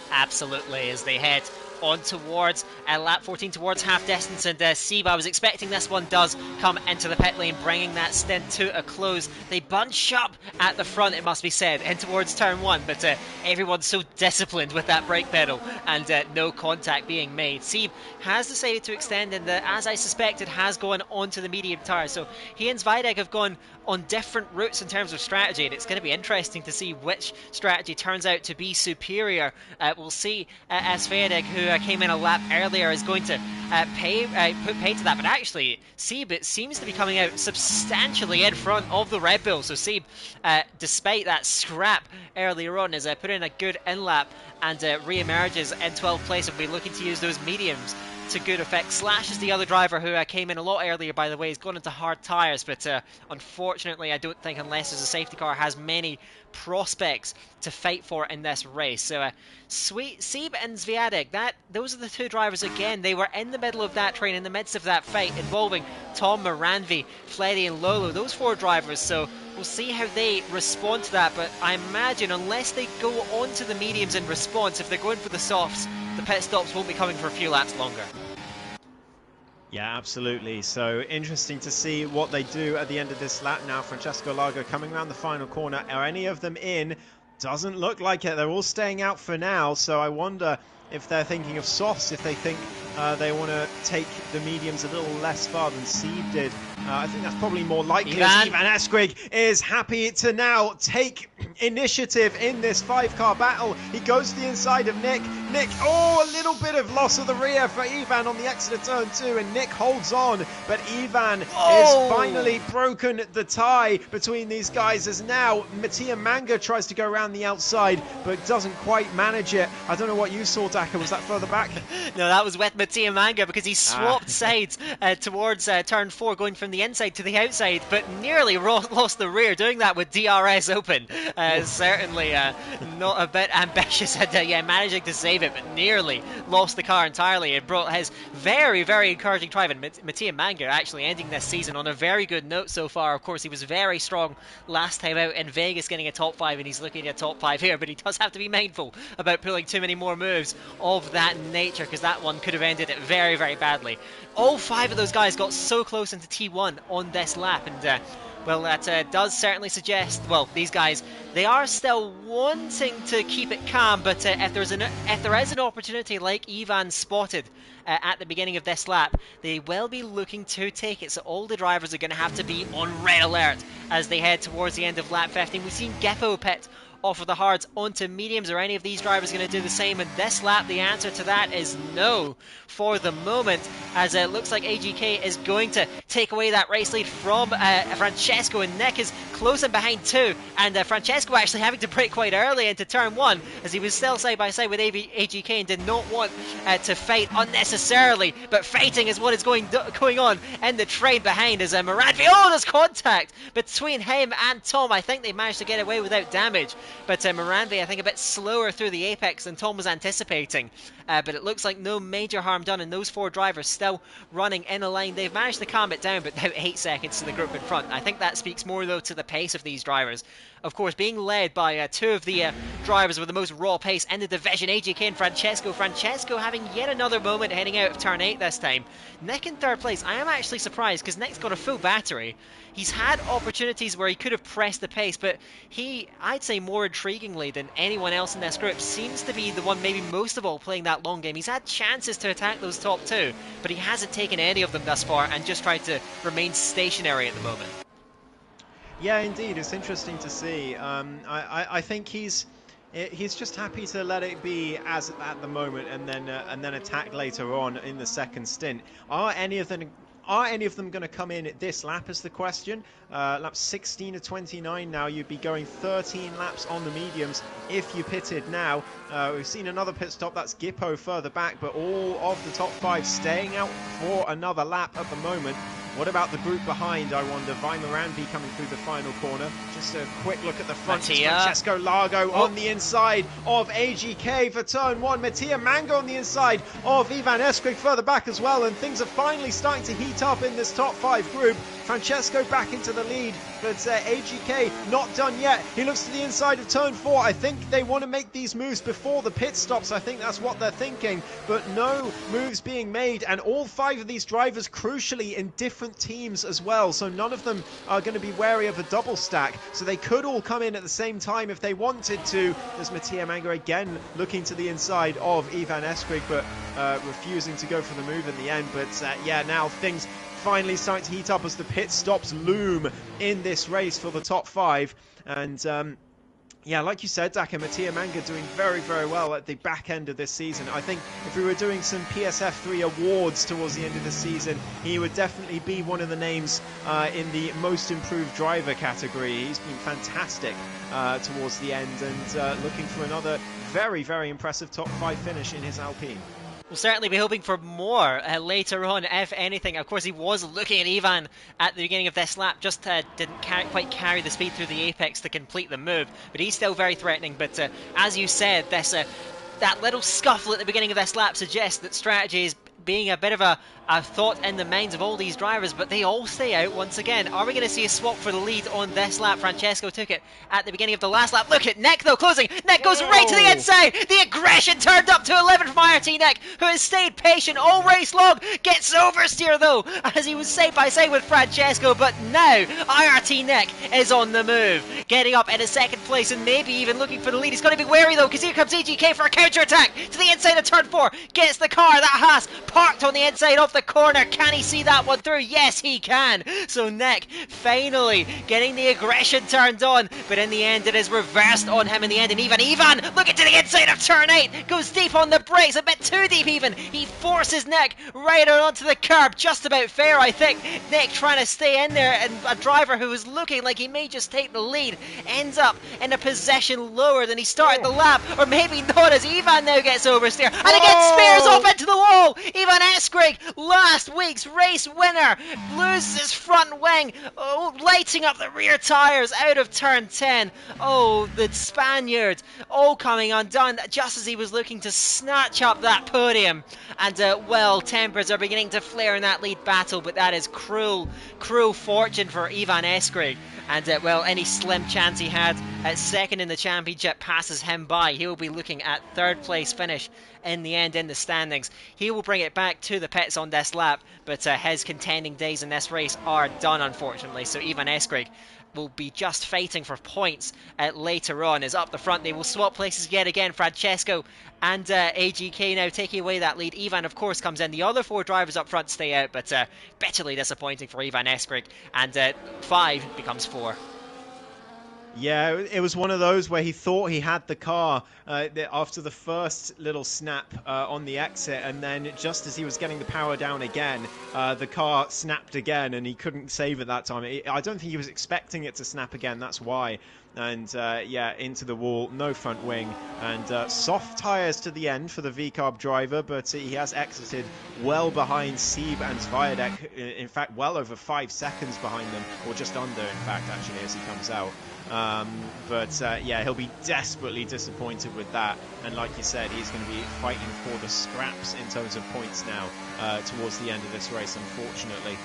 Absolutely, as they head on towards lap 14, towards half distance, and Sieb, I was expecting this one does come into the pit lane, bringing that stint to a close. They bunch up at the front, it must be said, in towards turn 1, but everyone's so disciplined with that brake pedal, and no contact being made. Sieb has decided to extend, and as I suspected, has gone onto the medium tyres, so he and Zvidek have gone on different routes in terms of strategy, and it's going to be interesting to see which strategy turns out to be superior. We'll see as Fedek, who came in a lap earlier, is going to put pay to that, but actually Sieb seems to be coming out substantially in front of the Red Bull, so Sieb, despite that scrap earlier on, has put in a good in-lap and re-emerges in 12th place and will be looking to use those mediums to good effect. Slash is the other driver who came in a lot earlier, by the way. He's gone into hard tyres, but unfortunately I don't think, unless there's a safety car, has many prospects to fight for in this race. So Sieb and Zviadek, those are the 2 drivers again. They were in the middle of that train, in the midst of that fight involving Tom, Moranvi, Fleddy and Lolo, those 4 drivers, so we'll see how they respond to that, but I imagine unless they go onto the mediums in response, if they're going for the softs, the pit stops won't be coming for a few laps longer. Yeah, absolutely. So interesting to see what they do at the end of this lap now. Francesco Largo coming around the final corner. Are any of them in? Doesn't look like it. They're all staying out for now, so I wonder if they're thinking of softs, if they think they want to take the mediums a little less far than Sieb did. I think that's probably more likely. Ivan Esquig is happy to now take initiative in this 5-car battle. He goes to the inside of Nick. Nick, a little bit of loss of the rear for Ivan on the exit of turn 2, and Nick holds on, but Ivan is finally broken the tie between these guys, as now Mattia Manga tries to go around the outside, but doesn't quite manage it. I don't know what you saw, Daka? Was that further back? No, that was with Mattia Manga, because he swapped sides towards turn 4, going from the inside to the outside, but nearly lost the rear, doing that with DRS open. Certainly not a bit ambitious at managing to save it, but nearly lost the car entirely. It brought his very, very encouraging drive, and Mattia Manga actually ending this season on a very good note so far. Of course, he was very strong last time out in Vegas, getting a top 5, and he's looking at top 5 here, but he does have to be mindful about pulling too many more moves of that nature, because that one could have ended it very, very badly. All 5 of those guys got so close into T1 on this lap, and well, that does certainly suggest, well, these guys, they are still wanting to keep it calm, but if there is an opportunity like Ivan spotted at the beginning of this lap, they will be looking to take it. So all the drivers are going to have to be on red alert as they head towards the end of lap 15. We've seen Geppo pit off of the hards onto mediums. Are any of these drivers going to do the same in this lap? The answer to that is no for the moment, as it looks like AGK is going to take away that race lead from Francesco, and Nick is close in behind too, and Francesco actually having to brake quite early into turn 1 as he was still side by side with AGK and did not want to fight unnecessarily, but fighting is what is going on in the train behind as Moranvi, there's contact between him and Tom. I think they managed to get away without damage, but Moranvi I think a bit slower through the apex than Tom was anticipating, but it looks like no major harm done, and those 4 drivers still running in a line. They've managed to calm it down, but now 8 seconds to the group in front. I think that speaks more though to the pace of these drivers. Of course, being led by 2 of the drivers with the most raw pace in the division, AGK and Francesco. Francesco having yet another moment heading out of turn 8 this time. Nick in 3rd place. I am actually surprised, because Nick's got a full battery. He's had opportunities where he could have pressed the pace, but he, I'd say more intriguingly than anyone else in this group, seems to be the one maybe most of all playing that long game. He's had chances to attack those top 2, but he hasn't taken any of them thus far and just tried to remain stationary at the moment. Yeah, indeed, it's interesting to see. I think he's just happy to let it be as at the moment, and then attack later on in the second stint. Are any of them going to come in at this lap is the question. Lap 16 to 29 now. You'd be going 13 laps on the mediums if you pitted now. We've seen another pit stop. That's Gippo further back, but all of the top 5 staying out for another lap at the moment. What about the group behind, I wonder? Moranvi coming through the final corner. Just a quick look at the front. Francesco Largo on the inside of AGK for turn 1. Mattia Manga on the inside of Ivan Eskrig further back as well. And things are finally starting to heat up in this top 5 group. Francesco back into the lead, but AGK not done yet. He looks to the inside of turn 4. I think they want to make these moves before the pit stops. I think that's what they're thinking, but no moves being made, and all 5 of these drivers crucially in different teams as well, so none of them are going to be wary of a double stack, so they could all come in at the same time if they wanted to. There's Mattia Manga again looking to the inside of Ivan Eskrig, but refusing to go for the move in the end. But yeah, now things finally starting to heat up as the pit stops loom in this race for the top 5. And yeah, like you said, Daka, Mattia Manga doing very, very well at the back end of this season. I think if we were doing some PSF3 awards towards the end of the season, he would definitely be one of the names in the most improved driver category. He's been fantastic towards the end, and looking for another very, very impressive top 5 finish in his Alpine. We'll certainly be hoping for more later on, if anything. Of course, he was looking at Ivan at the beginning of this lap, just didn't quite carry the speed through the apex to complete the move, but he's still very threatening. But as you said, this that little scuffle at the beginning of this lap suggests that strategy is being a bit of a thought in the minds of all these drivers, but they all stay out once again. Are we going to see a swap for the lead on this lap? Francesco took it at the beginning of the last lap. Look at Nick though, closing. Nick goes right to the inside. The aggression turned up to 11 from IRT Nick, who has stayed patient all race long. Gets oversteer though, as he was side by side with Francesco, but now IRT Nick is on the move, getting up in a second place and maybe even looking for the lead. He's got to be wary though, because here comes AGK for a counter attack to the inside of turn 4. Gets the car, that Haas parked on the inside of the corner. Can he see that one through? Yes, he can. So Nick finally getting the aggression turned on, but in the end it is reversed on him in the end. And Ivan looking to the inside of turn 8, goes deep on the brakes, a bit too deep even. He forces Nick right out onto the curb, just about fair I think. Nick trying to stay in there, and a driver who was looking like he may just take the lead ends up in a position lower than he started the lap, or maybe not, as Ivan now gets oversteer and again spears off into the wall. Ivan Eskrig, last week's race winner, loses his front wing, lighting up the rear tyres out of turn 10. Oh, the Spaniard all coming undone just as he was looking to snatch up that podium. And well, tempers are beginning to flare in that lead battle, but that is cruel fortune for Ivan Eskrig. And well, any slim chance he had at second in the championship passes him by. He will be looking at third place finish in the end in the standings. He will bring it back to the pits on this lap, but his contending days in this race are done, unfortunately. So Ivan Eskrig will be just fighting for points later on, as up the front they will swap places yet again. Francesco and AGK now taking away that lead. Ivan of course comes in, the other 4 drivers up front stay out, but bitterly disappointing for Ivan Eskrig, and 5 becomes 4. Yeah, it was one of those where he thought he had the car after the first little snap on the exit, and then just as he was getting the power down again, the car snapped again, and he couldn't save it that time. I don't think he was expecting it to snap again, that's why. And yeah, into the wall, no front wing, and soft tyres to the end for the VCARB driver, but he has exited well behind Sieb and Zviadek, in fact well over 5 seconds behind them, or just under in fact actually, as he comes out. But yeah, he'll be desperately disappointed with that, and like you said, he's going to be fighting for the scraps in terms of points now towards the end of this race, unfortunately.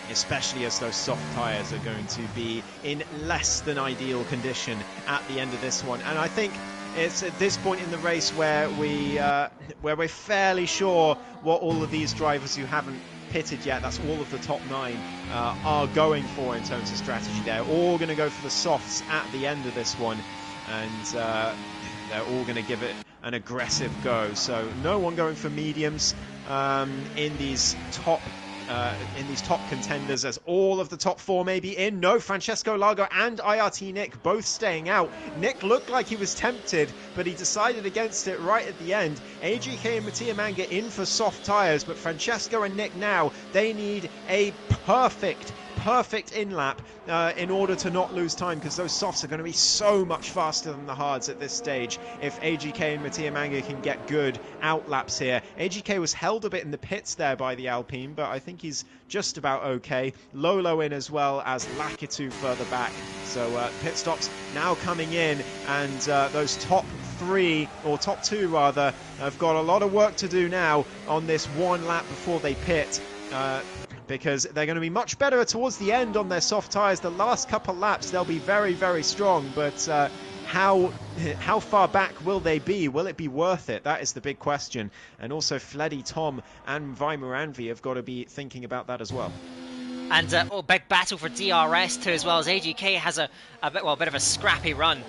Especially as those soft tyres are going to be in less than ideal condition at the end of this one. And I think it's at this point in the race where we're fairly sure what all of these drivers who haven't pitted yet, that's all of the top 9, are going for in terms of strategy. They're all going to go for the softs at the end of this one, and they're all going to give it an aggressive go. So no one going for mediums in these top contenders, as all of the top 4 may be in. No, Francesco Lago and IRT Nick both staying out. Nick looked like he was tempted, but he decided against it right at the end. AGK and Mattia Manga in for soft tyres, but Francesco and Nick now, they need a perfect in-lap in order to not lose time, because those softs are going to be so much faster than the hards at this stage if AGK and Mattia Manga can get good out-laps here. AGK was held a bit in the pits there by the Alpine, but I think he's just about okay. Lolo in as well as Lakitu further back. So pit stops now coming in, and those top 3, or top 2 rather, have got a lot of work to do now on this one lap before they pit. Because they're going to be much better towards the end on their soft tyres. The last couple laps, they'll be very, very strong. But how far back will they be? Will it be worth it? That is the big question. And also, Fleddy, Tom, and Vaimar Anvi have got to be thinking about that as well. And big battle for DRS too, as well, as AGK has a bit of a scrappy run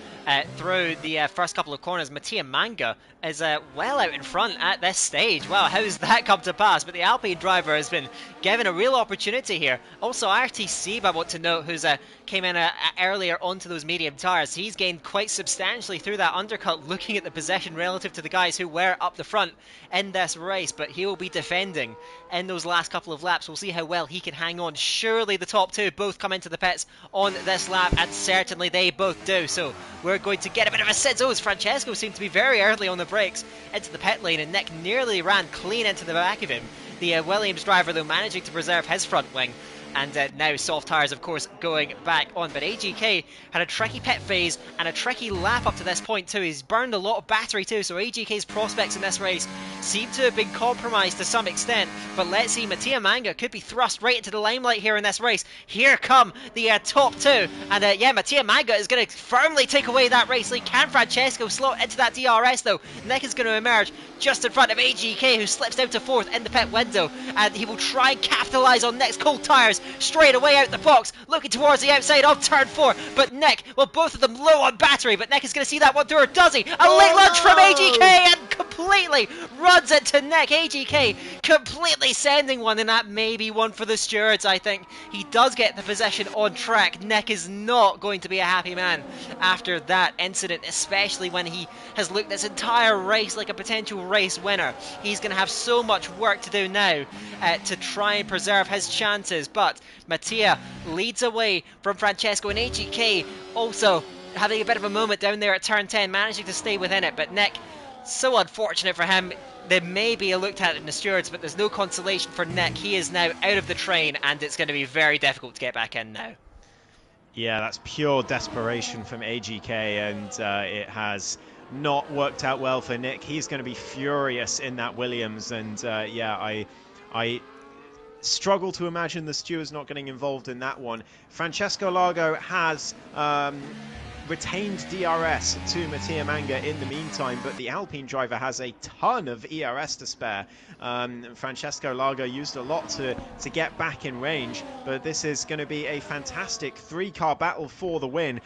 through the first couple of corners. Mattia Manga is well out in front at this stage. Wow, how's that come to pass? But the Alpine driver has been given a real opportunity here. Also, RTC, I want to note, who's came in earlier onto those medium tyres. He's gained quite substantially through that undercut, looking at the possession relative to the guys who were up the front in this race. But he will be defending in those last couple of laps. We'll see how well he can hang on. Surely the top 2 both come into the pits on this lap, and certainly they both do. So we're going to get a bit of a sense. Oh, Francesco seemed to be very early on the brakes into the pit lane, and Nick nearly ran clean into the back of him. The Williams driver, though, managing to preserve his front wing. And now soft tyres, of course, going back on. But AGK had a tricky pit phase and a tricky lap up to this point too. He's burned a lot of battery too, so AGK's prospects in this race seem to have been compromised to some extent. But let's see, Mattia Manga could be thrust right into the limelight here in this race. Here come the top 2. And yeah, Mattia Manga is going to firmly take away that race lead. Can Francesco slot into that DRS though? Nick is going to emerge just in front of AGK, who slips down to 4th in the pit window. And he will try and capitalise on Nick's cold tyres. straight away out the box, looking towards the outside of turn 4. But Nick, well, both of them low on battery, but Nick is going to see that one through, or does he? A late lunge from AGK and completely runs into Nick. AGK completely sending one, and that may be one for the stewards, I think. He does get the possession on track. Nick is not going to be a happy man after that incident, especially when he has looked this entire race like a potential race winner. He's going to have so much work to do now to try and preserve his chances, but Mattia leads away from Francesco, and AGK also having a bit of a moment down there at turn 10, managing to stay within it. But Nick, so unfortunate for him. There may be a looked at in the stewards, but there's no consolation for Nick. He is now out of the train, and it's going to be very difficult to get back in now. Yeah, that's pure desperation from AGK, and it has not worked out well for Nick. He's going to be furious in that Williams, and yeah, I struggle to imagine the stewards not getting involved in that one. Francesco Largo has retained DRS to Mattia Manga in the meantime, but the Alpine driver has a ton of ERS to spare. Francesco Largo used a lot to get back in range, but this is going to be a fantastic 3-car battle for the win.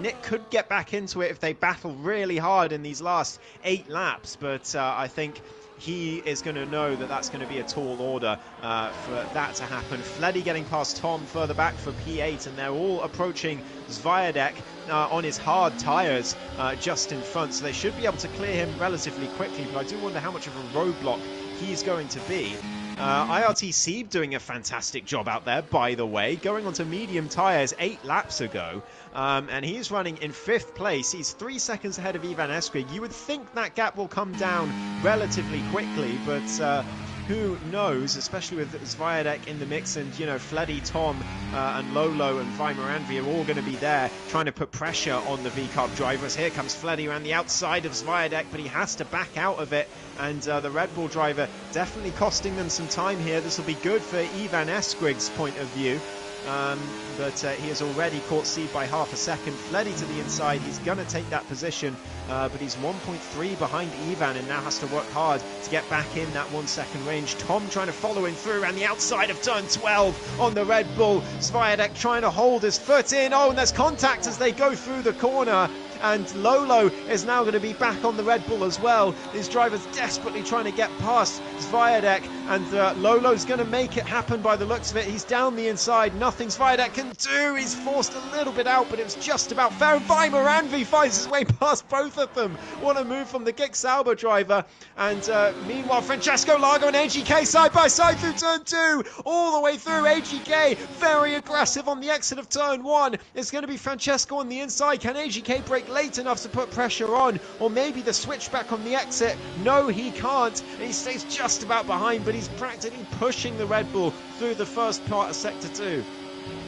Nick could get back into it if they battle really hard in these last 8 laps, but I think he is going to know that that's going to be a tall order for that to happen. Fleddy getting past Tom further back for P8, and they're all approaching Zviadek on his hard tyres just in front, so they should be able to clear him relatively quickly, but I do wonder how much of a roadblock he's going to be. IRTC doing a fantastic job out there, by the way, going onto medium tyres 8 laps ago, and he's running in 5th place. He's 3 seconds ahead of Ivan Eskrig. You would think that gap will come down relatively quickly, but who knows, especially with Zviadek in the mix, and, you know, Fleddy, Tom, and Lolo and Vaimaranvi are all going to be there trying to put pressure on the VCARB drivers. Here comes Fleddy around the outside of Zviadek, but he has to back out of it, and the Red Bull driver definitely costing them some time here. This will be good for Ivan Eskrig's point of view. But he has already caught Seed by half a second. Fleddy to the inside, he's going to take that position, but he's 1.3 behind Ivan and now has to work hard to get back in that 1 second range. Tom trying to follow him through around the outside of turn 12 on the Red Bull. Zviadek trying to hold his foot in. Oh, and there's contact as they go through the corner. And Lolo is now going to be back on the Red Bull as well. These drivers desperately trying to get past Zviadek, and Lolo's going to make it happen by the looks of it. He's down the inside, nothing Zviadek can do. He's forced a little bit out, but it was just about fair. And Vaimaranvi finds his way past both of them. What a move from the Gik Sauber driver. And meanwhile, Francesco Largo and AGK side by side through turn 2, all the way through. AGK very aggressive on the exit of turn 1. It's going to be Francesco on the inside. Can AGK break late enough to put pressure on, or maybe the switchback on the exit? No, he can't, and he stays just about behind, but he's practically pushing the Red Bull through the first part of sector 2.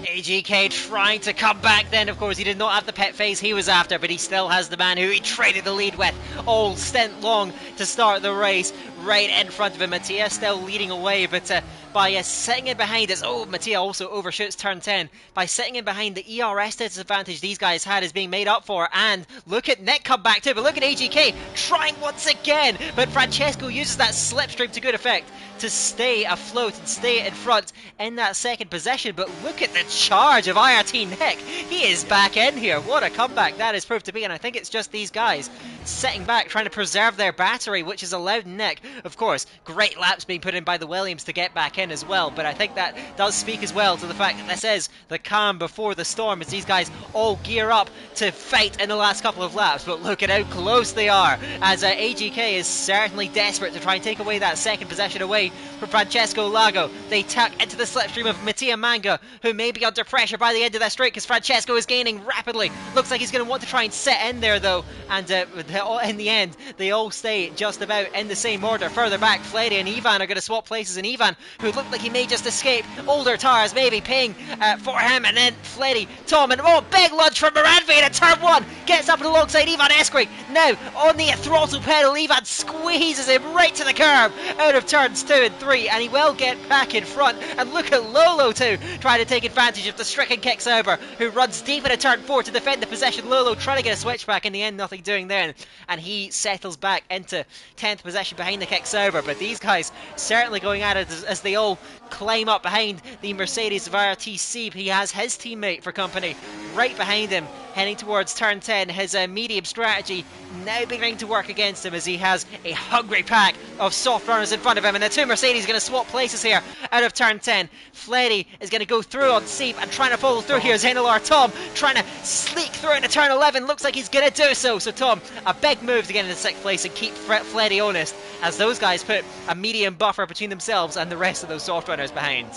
AGK trying to come back then. Of course, he did not have the pit phase he was after, but he still has the man who he traded the lead with all stint long to start the race right in front of him. Mattia still leading away, but by sitting in behind us, oh, Mattia also overshoots turn 10. By sitting in behind, the ERS disadvantage these guys had is being made up for, and look at Nick come back too, but look at AGK trying once again, but Francesco uses that slipstream to good effect to stay afloat and stay in front in that second position. But look at the charge of IRT Nick. He is back in here. What a comeback that has proved to be, and I think it's just these guys sitting back trying to preserve their battery, which has allowed Nick, of course, great laps being put in by the Williams to get back in as well, but I think that does speak as well to the fact that this is the calm before the storm as these guys all gear up to fight in the last couple of laps. But look at how close they are, as AGK is certainly desperate to try and take away that second possession away from Francesco Largo. They tuck into the slipstream of Mattia Manga, who may be under pressure by the end of that straight because Francesco is gaining rapidly. Looks like he's going to want to try and sit in there though, and in the end they all stay just about in the same order. Further back, Fleddy and Ivan are going to swap places, and Ivan, who looked like he may just escape, older tires maybe paying for him, and then Fleddy, Tom, and oh, big lunge from Moranvi in turn 1, gets up and alongside Ivan Eskrig. Now on the throttle pedal, Ivan squeezes him right to the curb out of turns 2 and 3, and he will get back in front. And look at Lolo too, trying to take advantage advantage of the stricken Kicksauber, who runs deep into turn 4 to defend the possession. Lolo trying to get a switchback, in the end nothing doing there, and he settles back into 10th possession behind the Kicksauber. But these guys certainly going at it as they all climb up behind the Mercedes of RT. He has his teammate for company right behind him, heading towards turn 10. His medium strategy now beginning to work against him, as he has a hungry pack of soft runners in front of him, and the two Mercedes going to swap places here out of turn 10. Fleddy is going to go through on Seep and trying to follow through here. Zainalar Tom trying to sleek through into turn 11, looks like he's going to do so. So Tom, a big move to get into 6th place and keep Fleddy honest, as those guys put a medium buffer between themselves and the rest of those soft runners behind.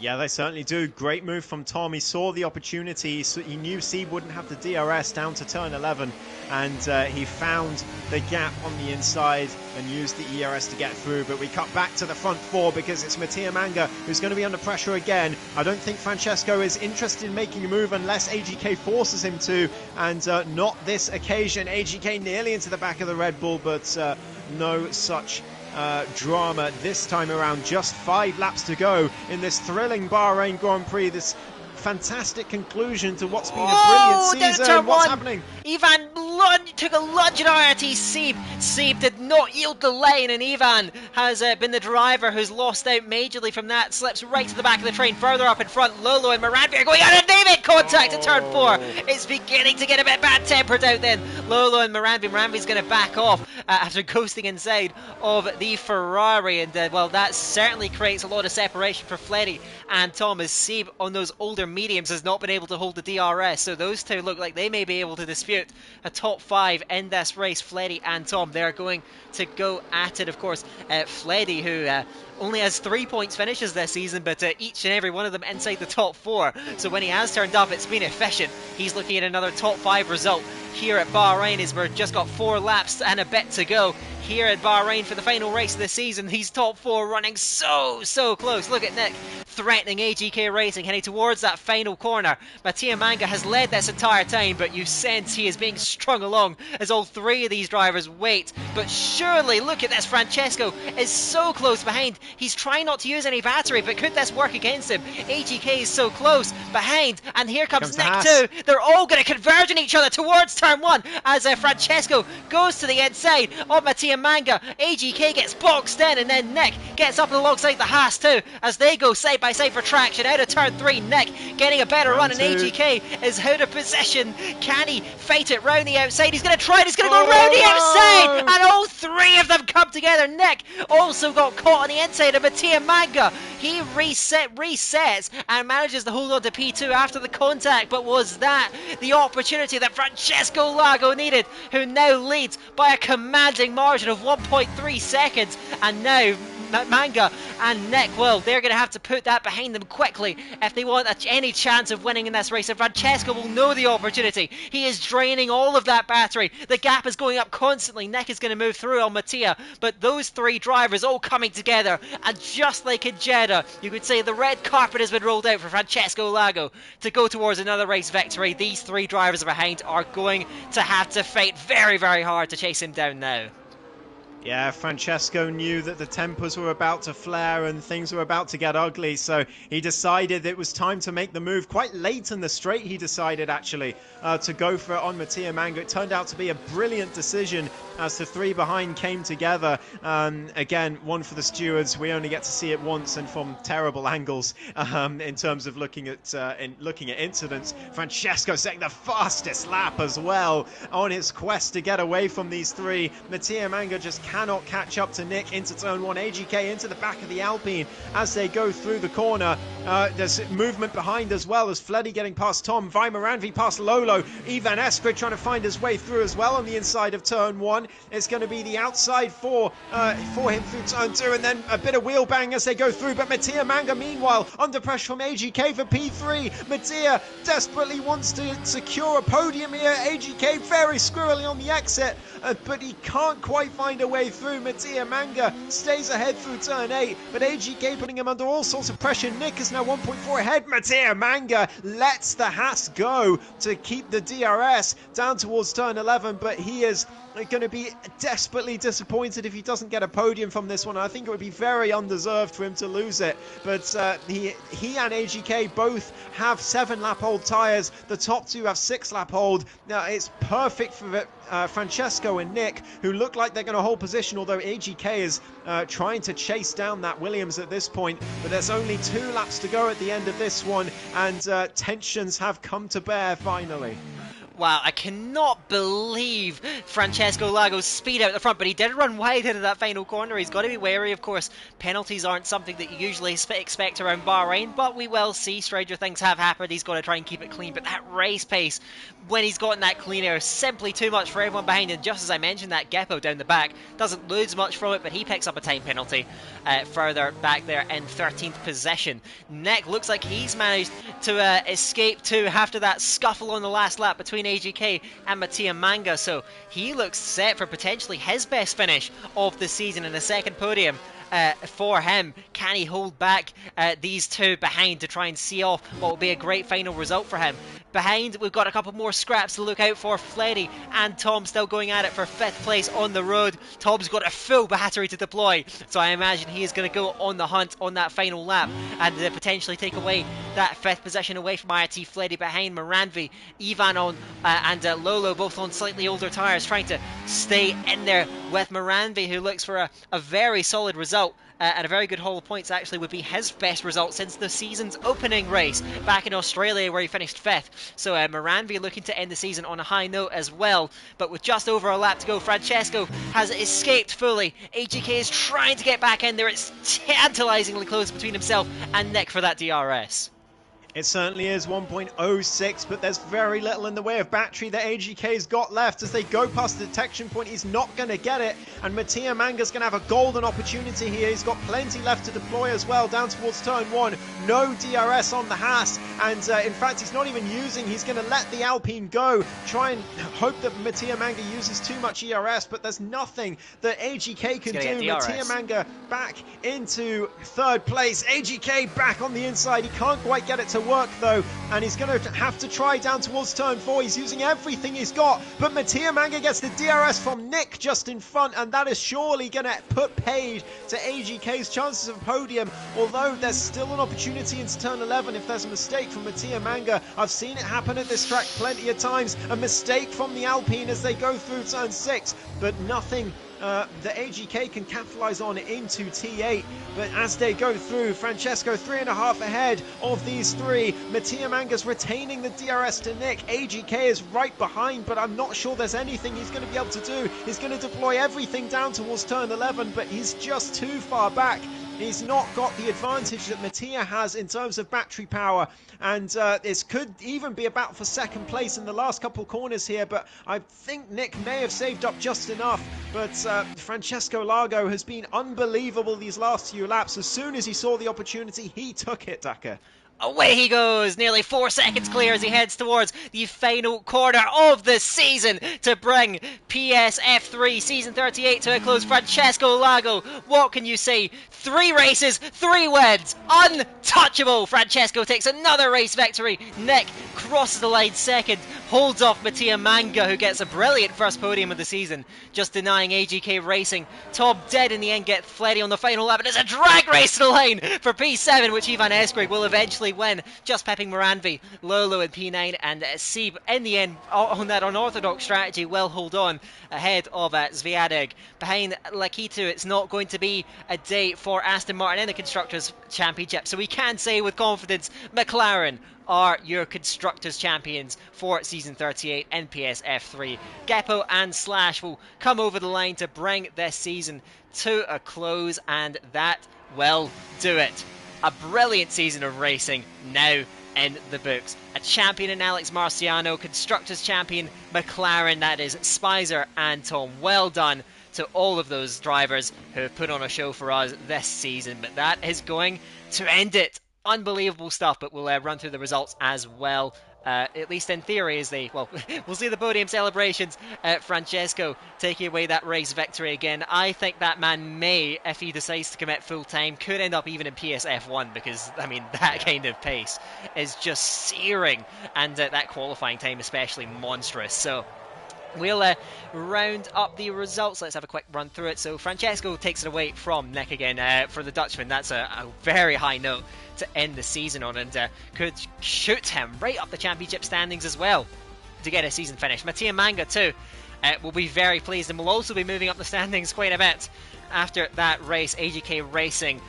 Yeah, they certainly do. Great move from Tom. He saw the opportunity. He knew Seeb wouldn't have the DRS down to turn 11, and he found the gap on the inside and used the ERS to get through. But we cut back to the front 4 because it's Mattia Manga who's going to be under pressure again. I don't think Francesco is interested in making a move unless AGK forces him to, and not this occasion. AGK nearly into the back of the Red Bull, but no such drama this time around. Just 5 laps to go in this thrilling Bahrain Grand Prix, this fantastic conclusion to what's been a brilliant season. What's happening? Ivan took a lunge at RT Seeb. Seeb did not yield the lane, and Ivan has been the driver who's lost out majorly from that. Slips right to the back of the train, further up in front. Lolo and Moranvi are going out, and they make contact at turn 4. It's beginning to get a bit bad-tempered out then. Lolo and Moranvi's going to back off after coasting inside of the Ferrari, and well, that certainly creates a lot of separation for Fleddy and Tom, as Seeb on those older mediums has not been able to hold the DRS, so those two look like they may be able to dispute a top 5 in this race. Fleddy and Tom, they're going to go at it. Of course, Fleddy, who only has 3 points finishes this season, but each and every one of them inside the top 4, so when he has turned up, it's been efficient. He's looking at another top 5 result here at Bahrain, as we've just got 4 laps and a bit to go here at Bahrain for the final race of the season. These top 4 running so close. Look at Nick threatening AGK Racing, heading towards that final corner. Mattia Manga has led this entire time, but you sense he is being strung along as all 3 of these drivers wait. But surely, look at this, Francesco is so close behind. He's trying not to use any battery, but could this work against him? AGK is so close behind, and here comes Nick too. They're all going to converge on each other towards turn 1 as Francesco goes to the inside of Mattia Manga. AGK gets boxed in, and then Nick gets up alongside the Haas too as they go side by side for traction out of turn 3. Nick getting a better run, and AGK is out of position. Can he fight it round the outside? He's going to try it. He's going to go round the outside, and all 3 of them come together. Nick also got caught on the inside of Mattia Manga. He resets and manages to hold on to P2 after the contact, but was that the opportunity that Francesco Lago needed, who now leads by a commanding margin of 1.3 seconds, and now Manga and Nick, well, they're going to have to put that behind them quickly if they want any chance of winning in this race. And Francesco will know the opportunity. He is draining all of that battery. The gap is going up constantly. Nick is going to move through on Mattia, but those 3 drivers all coming together, and just like in Jeddah, you could say the red carpet has been rolled out for Francesco Lago to go towards another race victory. These 3 drivers behind are going to have to fight very hard to chase him down now. Yeah, Francesco knew that the tempers were about to flare and things were about to get ugly, so he decided it was time to make the move. Quite late in the straight, he decided actually to go for it on Mattia Manga. It turned out to be a brilliant decision as the 3 behind came together. Again, one for the stewards. We only get to see it once and from terrible angles in terms of looking at incidents. Francesco setting the fastest lap as well on his quest to get away from these 3. Mattia Manga just cannot catch up to Nick into turn 1. AGK into the back of the Alpine as they go through the corner. There's movement behind as well, as Fleddy getting past Tom, Vaimaranvi past Lolo, Ivan Esquid trying to find his way through as well on the inside of turn 1. It's going to be the outside for him through turn 2, and then a bit of wheel bang as they go through. But Mattia Manga, meanwhile, under pressure from AGK for P3. Mattia desperately wants to secure a podium here. AGK very squirrely on the exit, but he can't quite find a way through. Mattia Manga stays ahead through turn 8, but AGK putting him under all sorts of pressure. Nick is now 1.4 ahead. Mattia Manga lets the Haas go to keep the DRS down towards turn 11, but he is going to be desperately disappointed if he doesn't get a podium from this one. I think it would be very undeserved for him to lose it. But he and AGK both have 7-lap-old tyres. The top two have 6-lap-old. Now, it's perfect for Francesco and Nick, who look like they're going to hold position, although AGK is trying to chase down that Williams at this point. But there's only 2 laps to go at the end of this one, and tensions have come to bear finally. Wow, I cannot believe Francesco Lago's speed out the front, but he did run wide into that final corner. He's got to be wary, of course. Penalties aren't something that you usually expect around Bahrain, but we will see. Stranger things have happened. He's got to try and keep it clean, but that race pace, when he's gotten that clean air, is simply too much for everyone behind. And just as I mentioned, that Geppo down the back doesn't lose much from it, but he picks up a time penalty further back there in 13th position. Nick looks like he's managed to escape too after that scuffle on the last lap between AGK and Mattia Manga, so he looks set for potentially his best finish of the season in a second podium for him. Can he hold back these two behind to try and see off what will be a great final result for him? Behind, we've got a couple more scraps to look out for. Fleddy and Tom still going at it for 5th place on the road. Tom's got a full battery to deploy, so I imagine he is going to go on the hunt on that final lap and potentially take away that 5th position away from IRT. Fleddy behind Moranvi, Ivan on and Lolo, both on slightly older tyres, trying to stay in there with Moranvi, who looks for a very solid result. And a very good haul of points actually would be his best result since the season's opening race back in Australia, where he finished 5th. So Moranvi looking to end the season on a high note as well. But with just over a lap to go, Francesco has escaped fully. AGK is trying to get back in there. It's tantalisingly close between himself and Nick for that DRS. It certainly is 1.06, but there's very little in the way of battery that AGK's got left. As they go past the detection point, he's not going to get it, and Mattia Manga's going to have a golden opportunity here. He's got plenty left to deploy as well, down towards turn 1. No DRS on the Haas, and in fact, he's not even using. He's going to let the Alpine go, try and hope that Mattia Manga uses too much ERS, but there's nothing that AGK can do. Mattia Manga back into 3rd place. AGK back on the inside. He can't quite get it to work though, and he's going to have to try down towards turn 4. He's using everything he's got, but Mattia Manga gets the DRS from Nick just in front, and that is surely going to put paid to AGK's chances of podium, although there's still an opportunity into turn 11 if there's a mistake from Mattia Manga. I've seen it happen at this track plenty of times, a mistake from the Alpine as they go through turn 6, but nothing that AGK can capitalise on into T8. But as they go through, Francesco 3.5 ahead of these three. Mattia Manga's retaining the DRS to Nick. AGK is right behind, but I'm not sure there's anything he's going to be able to do. He's going to deploy everything down towards turn 11, but he's just too far back. He's not got the advantage that Mattia has in terms of battery power, and this could even be a battle for 2nd place in the last couple corners here, but I think Nick may have saved up just enough. But Francesco Lago has been unbelievable these last few laps. As soon as he saw the opportunity, he took it, Daka. Away he goes, nearly 4 seconds clear as he heads towards the final corner of the season to bring PSF3 Season 38 to a close. Francesco Lago, what can you say? 3 races, 3 wins, untouchable. Francesco takes another race victory. Nick crosses the line 2nd, holds off Mattia Manga, who gets a brilliant first podium of the season, just denying AGK Racing. Tom did in the end get Fleddy on the final lap, and it's a drag race to the line for P7, which Ivan Escrig will eventually win, just pepping Moranvi, Lolo in P9, and Sieb in the end on that unorthodox strategy will hold on ahead of Zviadeg. Behind Lakitu, it's not going to be a day for Aston Martin in the Constructors' Championship, so we can say with confidence McLaren are your Constructors' Champions for Season 38 in PSF3. Geppo and Slash will come over the line to bring this season to a close, and that will do it. A brilliant season of racing now in the books. A champion in Alex Marciano, Constructors' Champion McLaren, that is Spicer and Tom. Well done to all of those drivers who have put on a show for us this season, but that is going to end it. Unbelievable stuff, but we'll run through the results as well. At least in theory, as we'll see the podium celebrations. Francesco taking away that race victory again. I think that man may, if he decides to commit full time, could end up even in PSF1, because I mean that kind of pace is just searing, and that qualifying time especially monstrous. So We'll round up the results. Let's have a quick run through it. So Francesco takes it away from Nick again for the Dutchman. That's a very high note to end the season on, and could shoot him right up the championship standings as well to get a season finish. Mattia Manga too will be very pleased, and will also be moving up the standings quite a bit after that race. AGK Racing,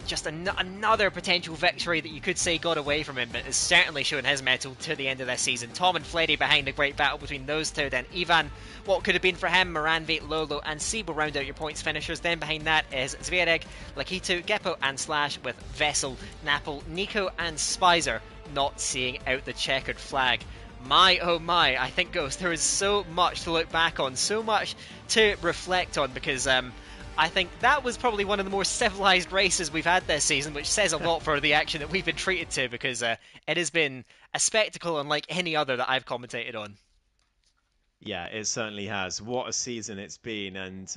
just another potential victory that you could say got away from him, but is certainly showing his mettle to the end of this season. Tom and Fleddy behind a great battle between those two. Then Ivan, what could have been for him, Moranvi, Lolo and Sieb will round out your points finishers. Then behind that is Zvereg, Lakitu, Geppo and Slash, with Vessel, Napple, Nico and Spicer not seeing out the checkered flag. My oh my, I think, Ghost, there is so much to look back on, so much to reflect on, because I think that was probably one of the more civilised races we've had this season, which says a lot for the action that we've been treated to, because it has been a spectacle unlike any other that I've commentated on. Yeah, it certainly has. What a season it's been, and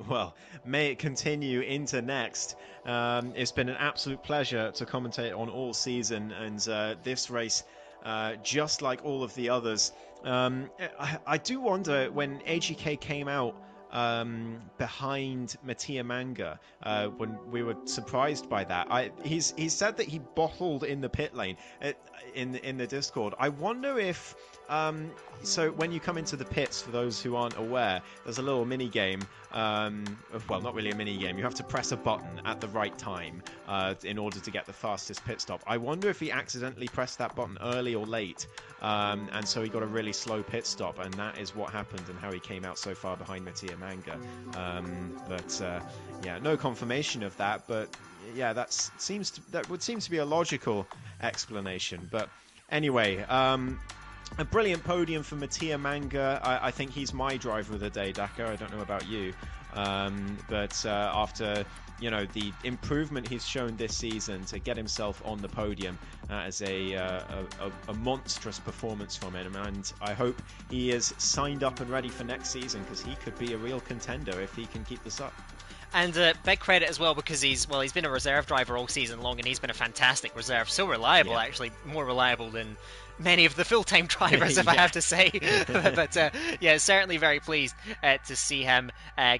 well, may it continue into next. It's been an absolute pleasure to commentate on all season, and this race, just like all of the others, I do wonder when AGK came out behind Mattia Manga, when we were surprised by that. He's said that he bottled in the pit lane in the Discord. I wonder if so when you come into the pits, for those who aren't aware, there's a little mini game. Well, not really a mini game. You have to press a button at the right time in order to get the fastest pit stop. I wonder if he accidentally pressed that button early or late, and so he got a really slow pit stop, and that is what happened and how he came out so far behind Mattia Manga. Yeah, no confirmation of that, but yeah, that would seem to be a logical explanation. But anyway, a brilliant podium for Mattia Manga. I think he's my driver of the day, Daka. I don't know about you, but after the improvement he's shown this season, to get himself on the podium as a monstrous performance from him, and I hope he is signed up and ready for next season, because he could be a real contender if he can keep this up. And big credit as well, because he's been a reserve driver all season long, and he's been a fantastic reserve. So reliable, yeah. Actually, more reliable than many of the full-time drivers, if I have to say. But yeah, certainly very pleased to see him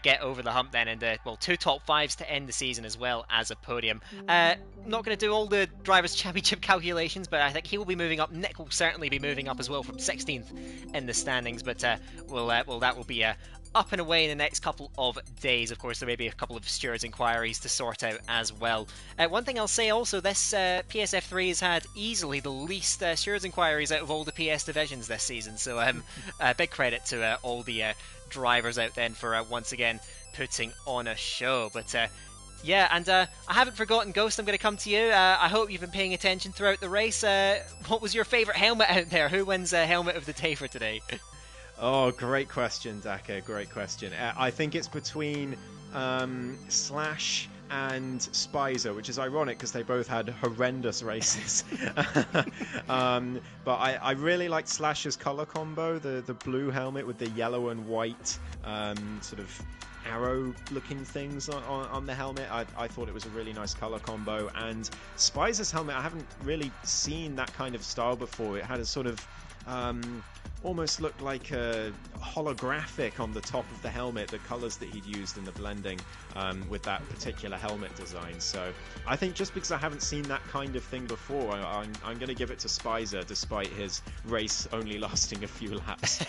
get over the hump then, and 2 top 5s to end the season as well as a podium. Not going to do all the Drivers' Championship calculations, but I think he will be moving up. Nick will certainly be moving up as well from 16th in the standings, but that will be up and away in the next couple of days. Of course, there may be a couple of stewards' inquiries to sort out as well. One thing I'll say also, this PSF3 has had easily the least stewards' inquiries out of all the PS divisions this season, so big credit to all the drivers out then for once again putting on a show. But yeah, and I haven't forgotten, Ghost, I'm going to come to you. I hope you've been paying attention throughout the race. What was your favourite helmet out there? Who wins helmet of the day for today? Oh, great question, Daka. Great question. I think it's between Slash and Spicer, which is ironic because they both had horrendous races. But I really liked Slash's color combo, the blue helmet with the yellow and white sort of arrow looking things on the helmet. I thought it was a really nice color combo. And Spicer's helmet, I haven't really seen that kind of style before. It had a sort of almost looked like a holographic on the top of the helmet, the colors that he'd used in the blending with that particular helmet design. So I think just because I haven't seen that kind of thing before, I'm going to give it to Spicer, despite his race only lasting a few laps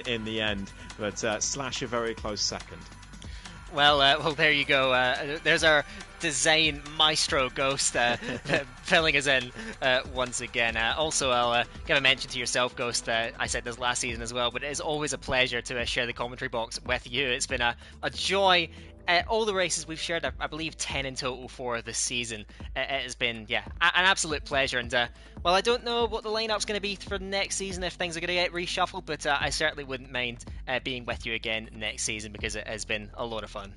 in the end. But Slash a very close second. Well, there you go. There's our design maestro, Ghost, filling us in once again. Also, I'll give a mention to yourself, Ghost. I said this last season as well, but it is always a pleasure to share the commentary box with you. It's been a joy. All the races we've shared, I believe 10 in total for this season. It has been, an absolute pleasure. And, well, I don't know what the lineup's going to be for next season, if things are going to get reshuffled, but I certainly wouldn't mind being with you again next season, because it has been a lot of fun.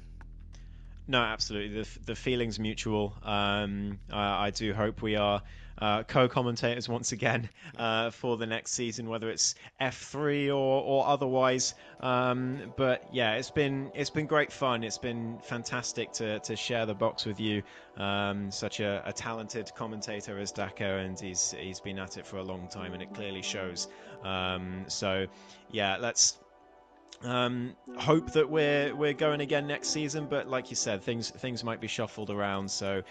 No, absolutely. The feeling's mutual. I do hope we are co-commentators once again for the next season, whether it's F3 or otherwise. But yeah, it's been great fun. It's been fantastic to share the box with you. Such a talented commentator as Daka, and he's been at it for a long time, and it clearly shows. So yeah, let's Hope that we're going again next season, but like you said, things might be shuffled around. So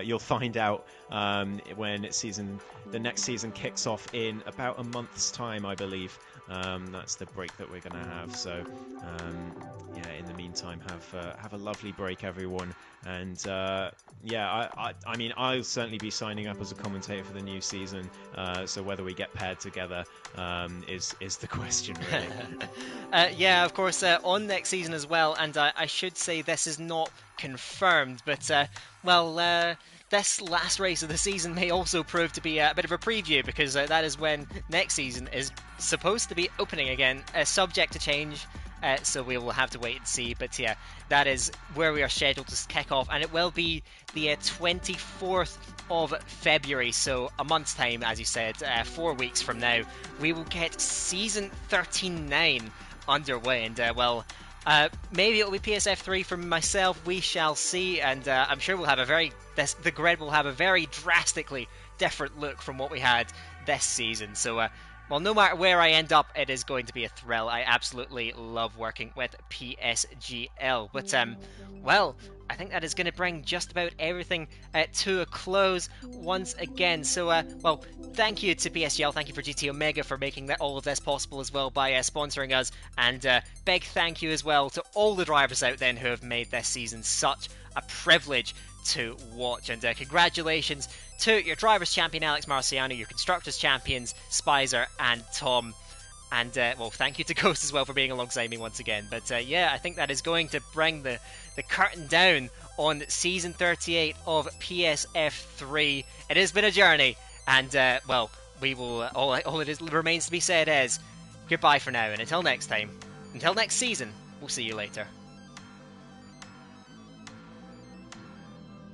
you'll find out when the next season kicks off in about a month's time, I believe. That's the break that we're going to have. So yeah, in the meantime, have a lovely break, everyone. And yeah, I mean, I'll certainly be signing up as a commentator for the new season. So whether we get paired together is the question, really. Yeah, of course, on next season as well. And I should say this is not confirmed, but well. This last race of the season may also prove to be a bit of a preview, because that is when next season is supposed to be opening again, subject to change. So we will have to wait and see. But yeah, that is where we are scheduled to kick off, and it will be the 24th of February. So a month's time, as you said, 4 weeks from now, we will get season 39 underway. And well, maybe it will be PSF3 for myself. We shall see, and I'm sure we'll have the grid will have a very drastically different look from what we had this season. So well, no matter where I end up, it is going to be a thrill. I absolutely love working with PSGL. But, well, I think that is going to bring just about everything to a close once again. So, well, thank you to PSGL. Thank you for GT Omega for making all of this possible as well by sponsoring us. And big thank you as well to all the drivers out there who have made this season such a privilege to watch. And congratulations to your drivers champion Alex Marciano, your constructors champions Spicer and Tom, and well, thank you to Ghost as well for being alongside me once again. But yeah, I think that is going to bring the curtain down on season 38 of PSF3. It has been a journey, and well, we will all remains to be said is goodbye for now, and until next time, until next season, we'll see you later.